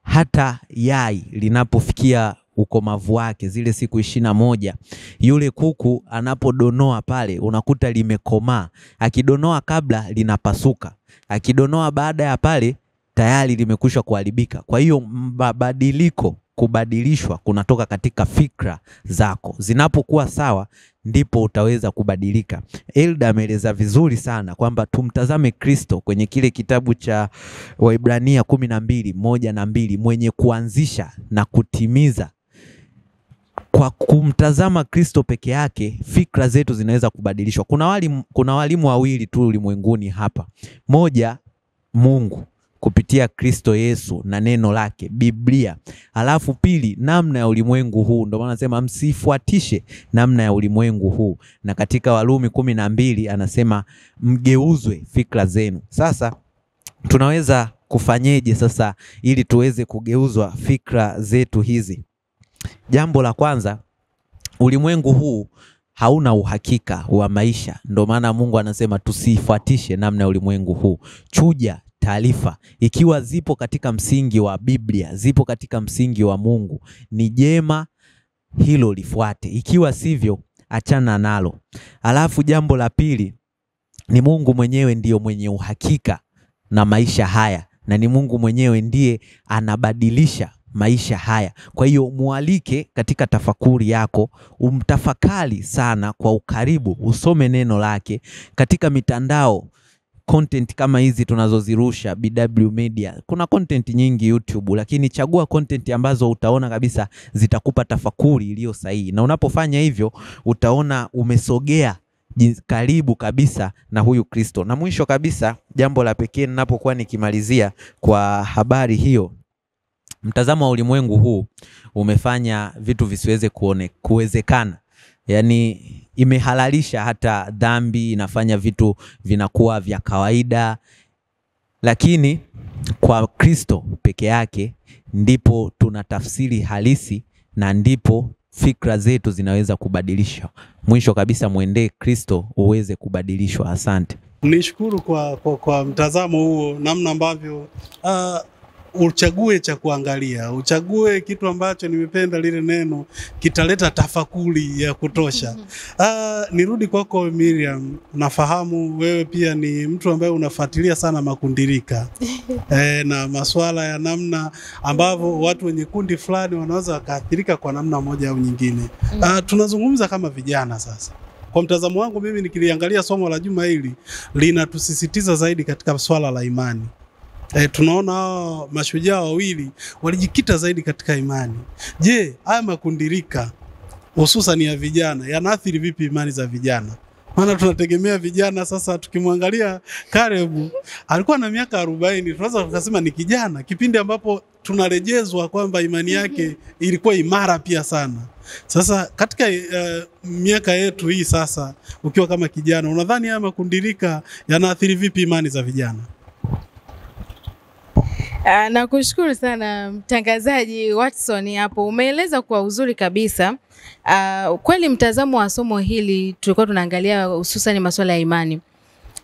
hata yai linapofikia ukomavu wake, zile siku 21, yule kuku anapodonoa pale unakuta limekomaa. Akidonoa kabla linapasuka, akidonoa baada ya pale tayari limekwisha kuharibika. Kwa hiyo mabadiliko, kubadilishwa kunatoka katika fikra zako. Zinapokuwa sawa ndipo utaweza kubadilika. Elda ameeleza vizuri sana kwamba tumtazame Kristo kwenye kile kitabu cha Waebrania 12:1-2, mwenye kuanzisha na kutimiza. Kwa kumtazama Kristo peke yake, fikra zetu zinaweza kubadilishwa. Kuna walimu wawili tu ulimwenguni hapa. Moja, Mungu kupitia Kristo Yesu na neno lake, Biblia. Alafu pili, namna ya ulimwengu huu. Ndio maana anasema msifuatishe namna ya ulimwengu huu. Na katika Warumi 12 anasema mgeuzwe fikra zenu. Sasa tunaweza kufanyeje sasa ili tuweze kugeuzwa fikra zetu hizi? Jambo la kwanza, ulimwengu huu hauna uhakika wa maisha. Ndio maana Mungu anasema tusifuatishe namna ya ulimwengu huu. Chuja taarifa. Ikiwa zipo katika msingi wa Biblia, zipo katika msingi wa Mungu, ni jema hilo lifuate. Ikiwa sivyo, achana nalo. Alafu jambo la pili, ni Mungu mwenyewe ndiyo mwenye uhakika na maisha haya, na ni Mungu mwenyewe ndiye anabadilisha maisha haya. Kwa hiyo mualike katika tafakuri yako, umtafakari sana kwa ukaribu, usome neno lake katika mitandao. Content kama hizi tunazozirusha BW Media, kuna content nyingi YouTube, lakini chagua content ambazo utaona kabisa zitakupa tafakuri iliyo sahihi. Na unapofanya hivyo utaona umesogea karibu kabisa na huyu Kristo. Na mwisho kabisa, jambo la pekee ninapokuwa nikimalizia kwa habari hiyo, mtazamo wa ulimwengu huu umefanya vitu visiweze kuwezekana. Yani imehalalisha hata dhambi, inafanya vitu vinakuwa vya kawaida. lakini kwa Kristo peke yake ndipo tuna tafsiri halisi na ndipo fikra zetu zinaweza kubadilishwa. Mwisho kabisa muendee Kristo uweze kubadilishwa. Asante. Nishukuru kwa mtazamo huo, namna ambavyo uchague cha kuangalia, uchague kitu ambacho nimependa lile neno kitaleta tafakuri ya kutosha. Nirudi kwako Miriam, nafahamu wewe pia ni mtu ambaye unafuatilia sana makundirika na masuala ya namna ambavyo watu wenye kundi fulani wanaweza wakaathirika kwa namna moja au nyingine. Tunazungumza kama vijana sasa. Kwa mtazamo wangu mimi nikiliangalia somo la juma hili linatusisitiza zaidi katika swala la imani. Tunaona mashujaa wawili walijikita zaidi katika imani. Je, haya makundirika hususan ya vijana yanaathiri vipi imani za vijana? Maana tunategemea vijana sasa. Tukimwangalia Caleb alikuwa na miaka 40, tunaweza kusema ni kijana, kipindi ambapo tunarejezwa kwamba imani yake ilikuwa imara pia sana. Sasa katika miaka yetu hii sasa, ukiwa kama kijana, unadhani haya makundirika yanaathiri vipi imani za vijana? Nakushukuru sana mtangazaji Watson, hapo umeeleza kwa uzuri kabisa. Kweli mtazamo wa somo hili tulikuwa tunaangalia hususan masuala ya imani.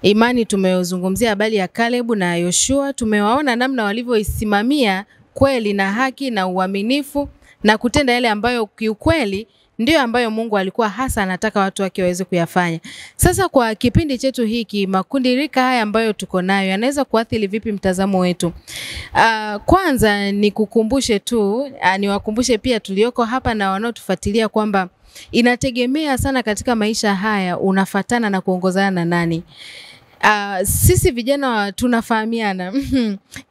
Imani tumezungumzia habari ya Caleb na Yoshua, tumewaona namna walivyoisimamia kweli na haki na uaminifu na kutenda yale ambayo kiukweli ndio ambayo Mungu alikuwa hasa anataka watu wake waweze kuyafanya. Sasa kwa kipindi chetu hiki, makundi rika haya ambayo tuko nayo yanaweza kuathiri vipi mtazamo wetu? Kwanza nikukumbushe tu, niwakumbushe pia tulioko hapa na wanaotufuatilia kwamba inategemea sana katika maisha haya unafatana na kuongozana na nani. Sisi vijana tunafahamiana.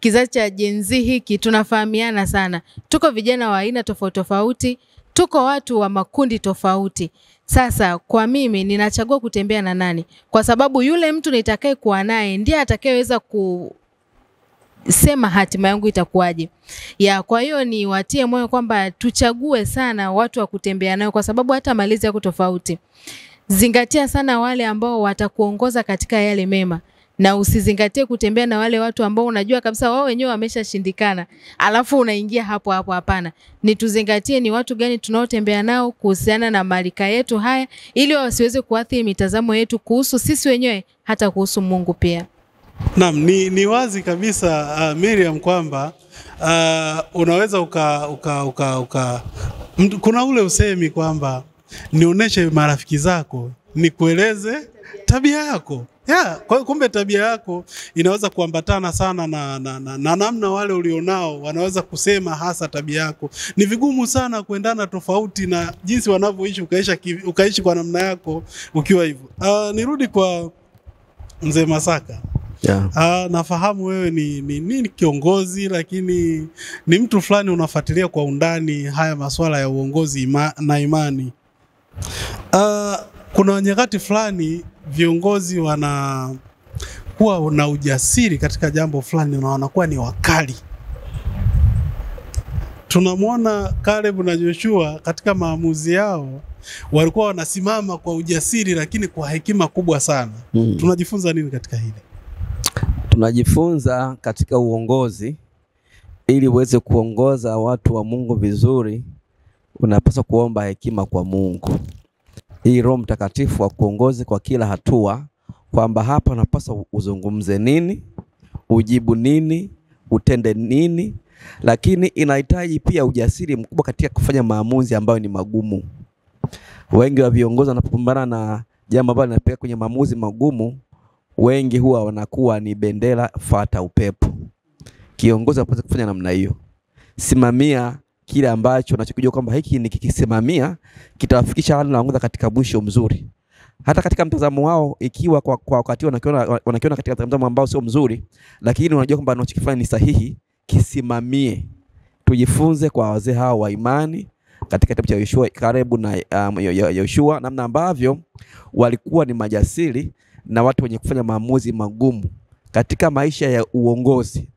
Kizazi cha Gen Z hiki tunafahamiana sana. Tuko vijana wa aina tofauti tofauti, tuko watu wa makundi tofauti. Sasa kwa mimi ninachagua kutembea na nani? Kwa sababu yule mtu nitakaye kuwa naye ndiye atakayeweza kusema hatima yangu itakuwaje. Kwa hiyo ni watie moyo kwamba tuchague sana watu wa kutembea nao, kwa sababu hata malezi yako tofauti. Zingatia sana wale ambao watakuongoza katika yale mema, na usizingatie kutembea na wale watu ambao unajua kabisa wao wenyewe wameshashindikana alafu unaingia hapo. Hapana. Tuzingatie ni watu gani tunaotembea nao kuhusiana na marika yetu haya, ili wasiweze kuathiri mitazamo yetu kuhusu sisi wenyewe, hata kuhusu Mungu pia. Naam, ni wazi kabisa Miriam kwamba unaweza kuna ule usemi kwamba nionyeshe marafiki zako nikueleze tabia yako. Kumbe tabia yako inaweza kuambatana sana na namna wale ulionao wanaweza kusema hasa tabia yako. Ni vigumu sana kuendana tofauti na jinsi wanavyoishi ukaishi kwa namna yako ukiwa hivyo. Nirudi kwa Mzee Masaka. Nafahamu wewe ni kiongozi, lakini ni mtu fulani unafuatilia kwa undani haya masuala ya uongozi na imani. Kuna nyakati fulani viongozi wanakuwa na ujasiri katika jambo fulani na wanakuwa ni wakali. Tunamwona Caleb na Joshua katika maamuzi yao walikuwa wanasimama kwa ujasiri, lakini kwa hekima kubwa sana. Tunajifunza nini katika hili? Tunajifunza katika uongozi, ili uweze kuongoza watu wa Mungu vizuri, unapaswa kuomba hekima kwa Mungu. Hii Roho Mtakatifu akuongoze kwa kila hatua, kwamba hapa unapaswa uzungumze nini, ujibu nini, utende nini. Lakini inahitaji pia ujasiri mkubwa katika kufanya maamuzi ambayo ni magumu. Wengi wa viongozi wanapopambana na jambo ambalo linapeleka kwenye maamuzi magumu, wengi huwa wanakuwa ni bendera fuata upepo. Kiongozi anapaswa kufanya namna hiyo. Simamia kile ambacho unachokijua kwamba hiki nikikisimamia kitawafikisha wale wanaongoza katika mwisho mzuri. Hata katika mtazamo wao, ikiwa kwa wakati wanakiona katika mtazamo ambao sio mzuri, lakini unajua kwamba unachokifanya ni sahihi, kisimamie. Tujifunze kwa wazee hao wa imani katika kitabu cha Yoshua, Caleb na Yoshua, namna ambavyo walikuwa ni majasiri na watu wenye kufanya maamuzi magumu. Katika maisha ya uongozi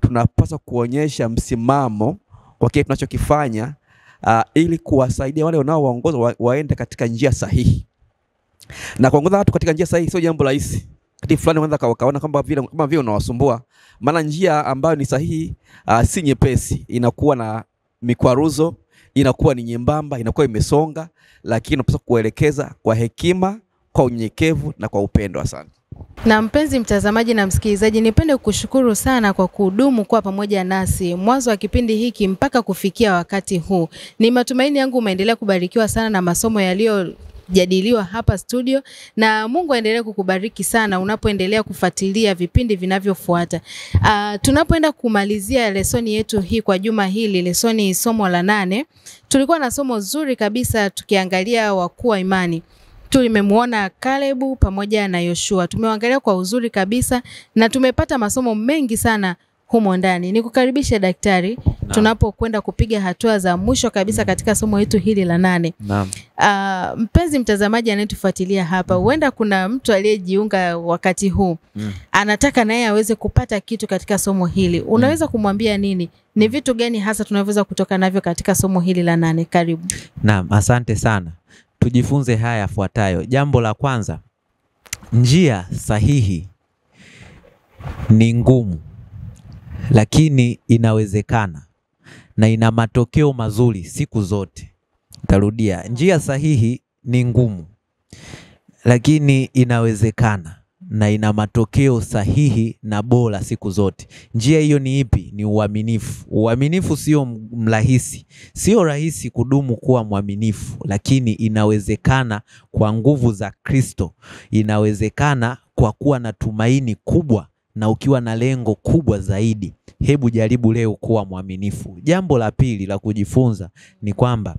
tunapaswa kuonyesha msimamo kwa kile tunachokifanya, ili kuwasaidia wale wanaowaongoza waende katika njia sahihi. Na kuongoza watu katika njia sahihi sio jambo rahisi. wakati fulani unaweza wakaona kama vile unawasumbua, maana njia ambayo ni sahihi si nyepesi, inakuwa na mikwaruzo, inakuwa ni nyembamba, inakuwa imesonga, lakini unapaswa kuelekeza kwa hekima, kwa unyenyekevu na kwa upendo. Asante. Na mpenzi mtazamaji na msikilizaji, nipende kukushukuru sana kwa kudumu kwa pamoja nasi mwanzo wa kipindi hiki mpaka kufikia wakati huu. Ni matumaini yangu umeendelea kubarikiwa sana na masomo yaliyojadiliwa hapa studio, na Mungu aendelee kukubariki sana unapoendelea kufuatilia vipindi vinavyofuata. Tunapoenda kumalizia lesoni yetu hii kwa juma hili, lesoni somo la 8, tulikuwa na somo zuri kabisa tukiangalia wakuu wa imani. Tulimemuona Kalebu pamoja na Yoshua. Tumewaangalia kwa uzuri kabisa na tumepata masomo mengi sana humo ndani. Nikukaribisha daktari, tunapokwenda kupiga hatua za mwisho kabisa katika somo letu hili la 8. Naam. Mpenzi mtazamaji anayetufuatilia hapa, huenda kuna mtu aliyejiunga wakati huu. Anataka naye aweze kupata kitu katika somo hili. Unaweza kumwambia nini? Ni vitu gani hasa tunaweza kutoka navyo katika somo hili la 8? Karibu. Naam, asante sana. Tujifunze haya yafuatayo. Jambo la kwanza, njia sahihi ni ngumu, lakini inawezekana na ina matokeo mazuri siku zote. Tarudia, njia sahihi ni ngumu, lakini inawezekana na ina matokeo sahihi na bora siku zote. Njia hiyo ni ipi? Ni uaminifu. Uaminifu sio mrahisi. Sio rahisi kudumu kuwa mwaminifu, lakini inawezekana kwa nguvu za Kristo. Inawezekana kwa kuwa na tumaini kubwa na ukiwa na lengo kubwa zaidi. Hebu jaribu leo kuwa mwaminifu. Jambo la pili la kujifunza ni kwamba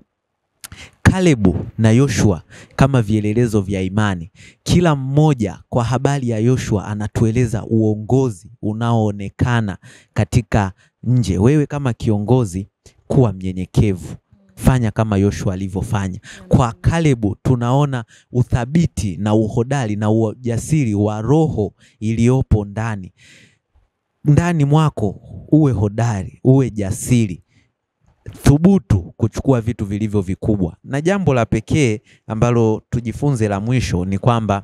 Kalebu na Yoshua kama vielelezo vya imani. Kila mmoja kwa habari ya Yoshua anatueleza uongozi unaoonekana katika nje. Wewe kama kiongozi, kuwa mnyenyekevu. Fanya kama Yoshua alivyofanya. Kwa Kalebu tunaona uthabiti na uhodari na ujasiri wa roho iliyopo ndani. Ndani mwako uwe hodari, uwe jasiri. Thubutu kuchukua vitu vilivyo vikubwa. Na jambo la pekee ambalo tujifunze la mwisho ni kwamba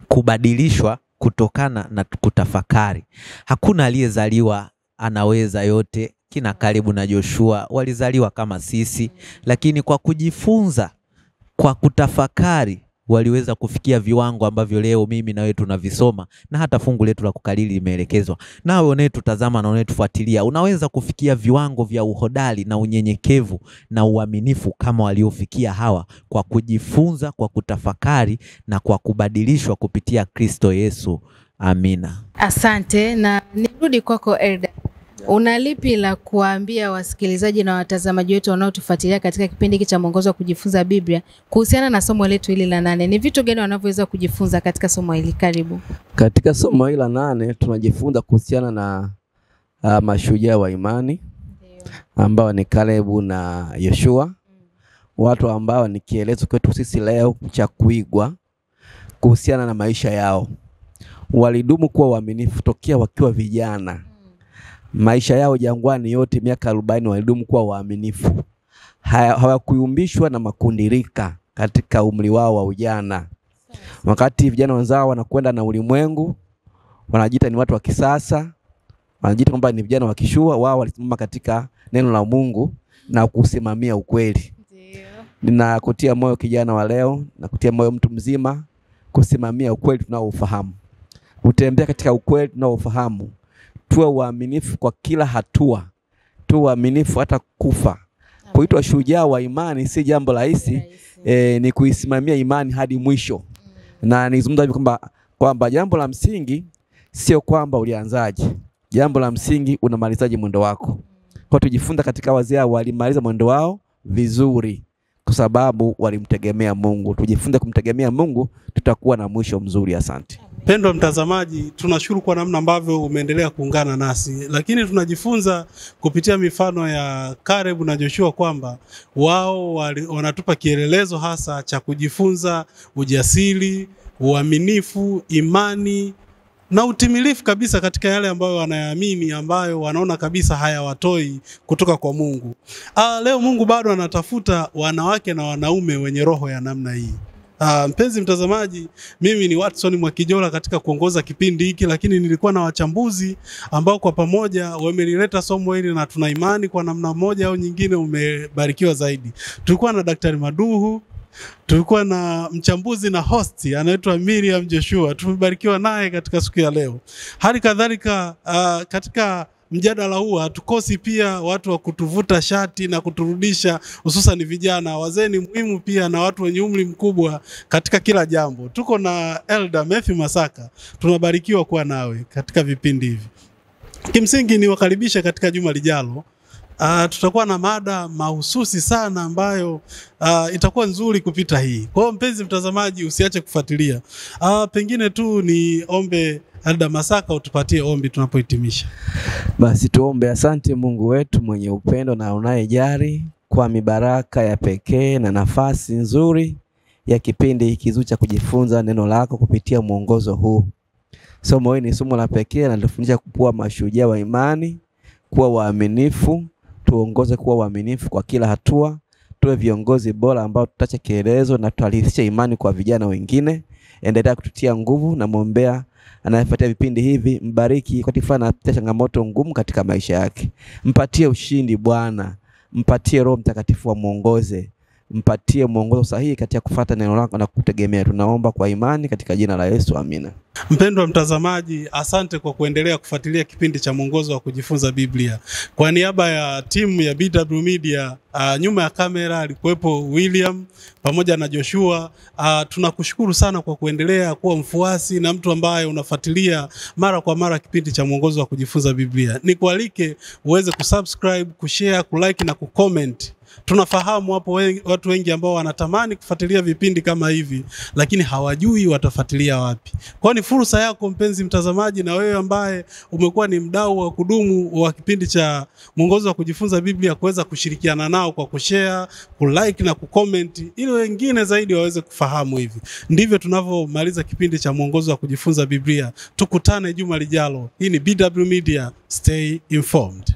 kubadilishwa kutokana na kutafakari. Hakuna aliyezaliwa anaweza yote. Kina Kalebu na Joshua walizaliwa kama sisi, lakini kwa kujifunza, kwa kutafakari, waliweza kufikia viwango ambavyo leo mimi na wewe tunavisoma, na hata fungu letu la kukariri limeelekezwa. Nawe unayetutazama na unayetufuatilia, unaweza kufikia viwango vya uhodari na unyenyekevu na uaminifu kama waliofikia hawa, kwa kujifunza, kwa kutafakari na kwa kubadilishwa kupitia Kristo Yesu. Amina. Asante, na nirudi kwako Elda. Unalipi la kuambia wasikilizaji na watazamaji wetu wanaotufuatilia katika kipindi hiki cha mwongozo wa kujifunza Biblia kuhusiana na somo letu hili la 8? Ni vitu gani wanavyoweza kujifunza katika somo hili? Karibu. Katika somo hili la 8 tunajifunza kuhusiana na mashujaa wa imani ambao ni Kalebu na Yoshua. Watu ambao ni kielezo kwetu sisi leo cha kuigwa kuhusiana na maisha yao. Walidumu kuwa waaminifu tokea wakiwa vijana. Maisha yao jangwani yote miaka 40 walidumu kuwa waaminifu. Hawakuyumbishwa na makundirika katika umri wao wa ujana. Wakati vijana wenzao wanakwenda na ulimwengu, wanajiita ni watu wa kisasa, wanajiita kwamba ni vijana wa kishua, wao walisimama katika neno la Mungu na kusimamia ukweli. Ninakutia moyo kijana wa leo, na kutia moyo mtu mzima kusimamia ukweli tunaofahamu. Utembea katika ukweli tunaofahamu. Tuwe waaminifu kwa kila hatua. Tuwe waaminifu hata kufa. Kuitwa shujaa wa imani si jambo rahisi, ni kuisimamia imani hadi mwisho. Na nizungumza hivi kwamba jambo la msingi sio kwamba ulianzaje. Jambo la msingi unamalizaje mwendo wako. Kwa tujifunza katika wazee walimaliza mwendo wao vizuri kwa sababu walimtegemea Mungu. Tujifunze kumtegemea Mungu, tutakuwa na mwisho mzuri. Asante. Pendwa mtazamaji, tunashukuru kwa namna ambavyo umeendelea kuungana nasi, lakini tunajifunza kupitia mifano ya Kalebu na Joshua kwamba wao wanatupa kielelezo hasa cha kujifunza ujasiri, uaminifu, imani na utimilifu kabisa katika yale ambayo wanayaamini, ambayo wanaona kabisa hayawatoi kutoka kwa Mungu. Leo Mungu bado anatafuta wanawake na wanaume wenye roho ya namna hii. Mpenzi mtazamaji, mimi ni Watson Mwakijola katika kuongoza kipindi hiki, lakini nilikuwa na wachambuzi ambao kwa pamoja wamelileta somo hili na tuna imani kwa namna moja au nyingine umebarikiwa zaidi. Tulikuwa na Daktari Maduhu, tulikuwa na mchambuzi na host anaitwa Miriam Joshua. Tumebarikiwa naye katika siku ya leo. Hali kadhalika katika mjadala huu hatukosi pia watu wa kutuvuta shati na kuturudisha, hususan vijana. Wazee ni muhimu pia na watu wenye umri mkubwa katika kila jambo. Tuko na Elder Matthew Masaka. Tunabarikiwa kuwa nawe katika vipindi hivi. Kimsingi ni wakaribisha katika juma lijalo. Tutakuwa na mada mahususi sana ambayo itakuwa nzuri kupita hii. Kwa hiyo mpenzi mtazamaji, usiache kufuatilia. Pengine tu ni ombe Elder Masaka utupatie ombi tunapohitimisha. Basi tuombe. Asante Mungu wetu mwenye upendo na unayejali kwa mibaraka ya pekee na nafasi nzuri ya kipindi hiki kizuri cha kujifunza neno lako kupitia mwongozo huu. Somo hili ni somo la pekee na linatufundisha kuwa mashujaa wa imani, kuwa waaminifu, tuongoze kuwa waaminifu kwa kila hatua, tuwe viongozi bora ambao tutacha kielezo na tutalithisha imani kwa vijana wengine. Endelea kututia nguvu na muombea anayefuatia vipindi hivi, mbariki kwa tifana na changamoto ngumu katika maisha yake. Mpatie ushindi Bwana, mpatie Roho Mtakatifu wa muongoze, mpatie mwongozo sahihi katika kufuata neno lako na kutegemea. Tunaomba kwa imani katika jina la Yesu, amina. Mpendwa mtazamaji, asante kwa kuendelea kufuatilia kipindi cha mwongozo wa kujifunza Biblia. Kwa niaba ya timu ya BW Media, nyuma ya kamera alikuwepo William pamoja na Joshua. Tunakushukuru sana kwa kuendelea kuwa mfuasi na mtu ambaye unafuatilia mara kwa mara kipindi cha mwongozo wa kujifunza Biblia. Nikualike uweze kusubscribe, kushare, kulike na kucomment. Tunafahamu hapo watu wengi ambao wanatamani kufuatilia vipindi kama hivi lakini hawajui watafuatilia wapi. Kwa ni fursa yako mpenzi mtazamaji, na wewe ambaye umekuwa ni mdau wa kudumu wa kipindi cha mwongozo wa kujifunza Biblia, kuweza kushirikiana nao kwa kushare, kulike na kucomment ili wengine zaidi waweze kufahamu hivi. Ndivyo tunavyomaliza kipindi cha mwongozo wa kujifunza Biblia. Tukutane juma lijalo. Hii ni BW Media. Stay informed.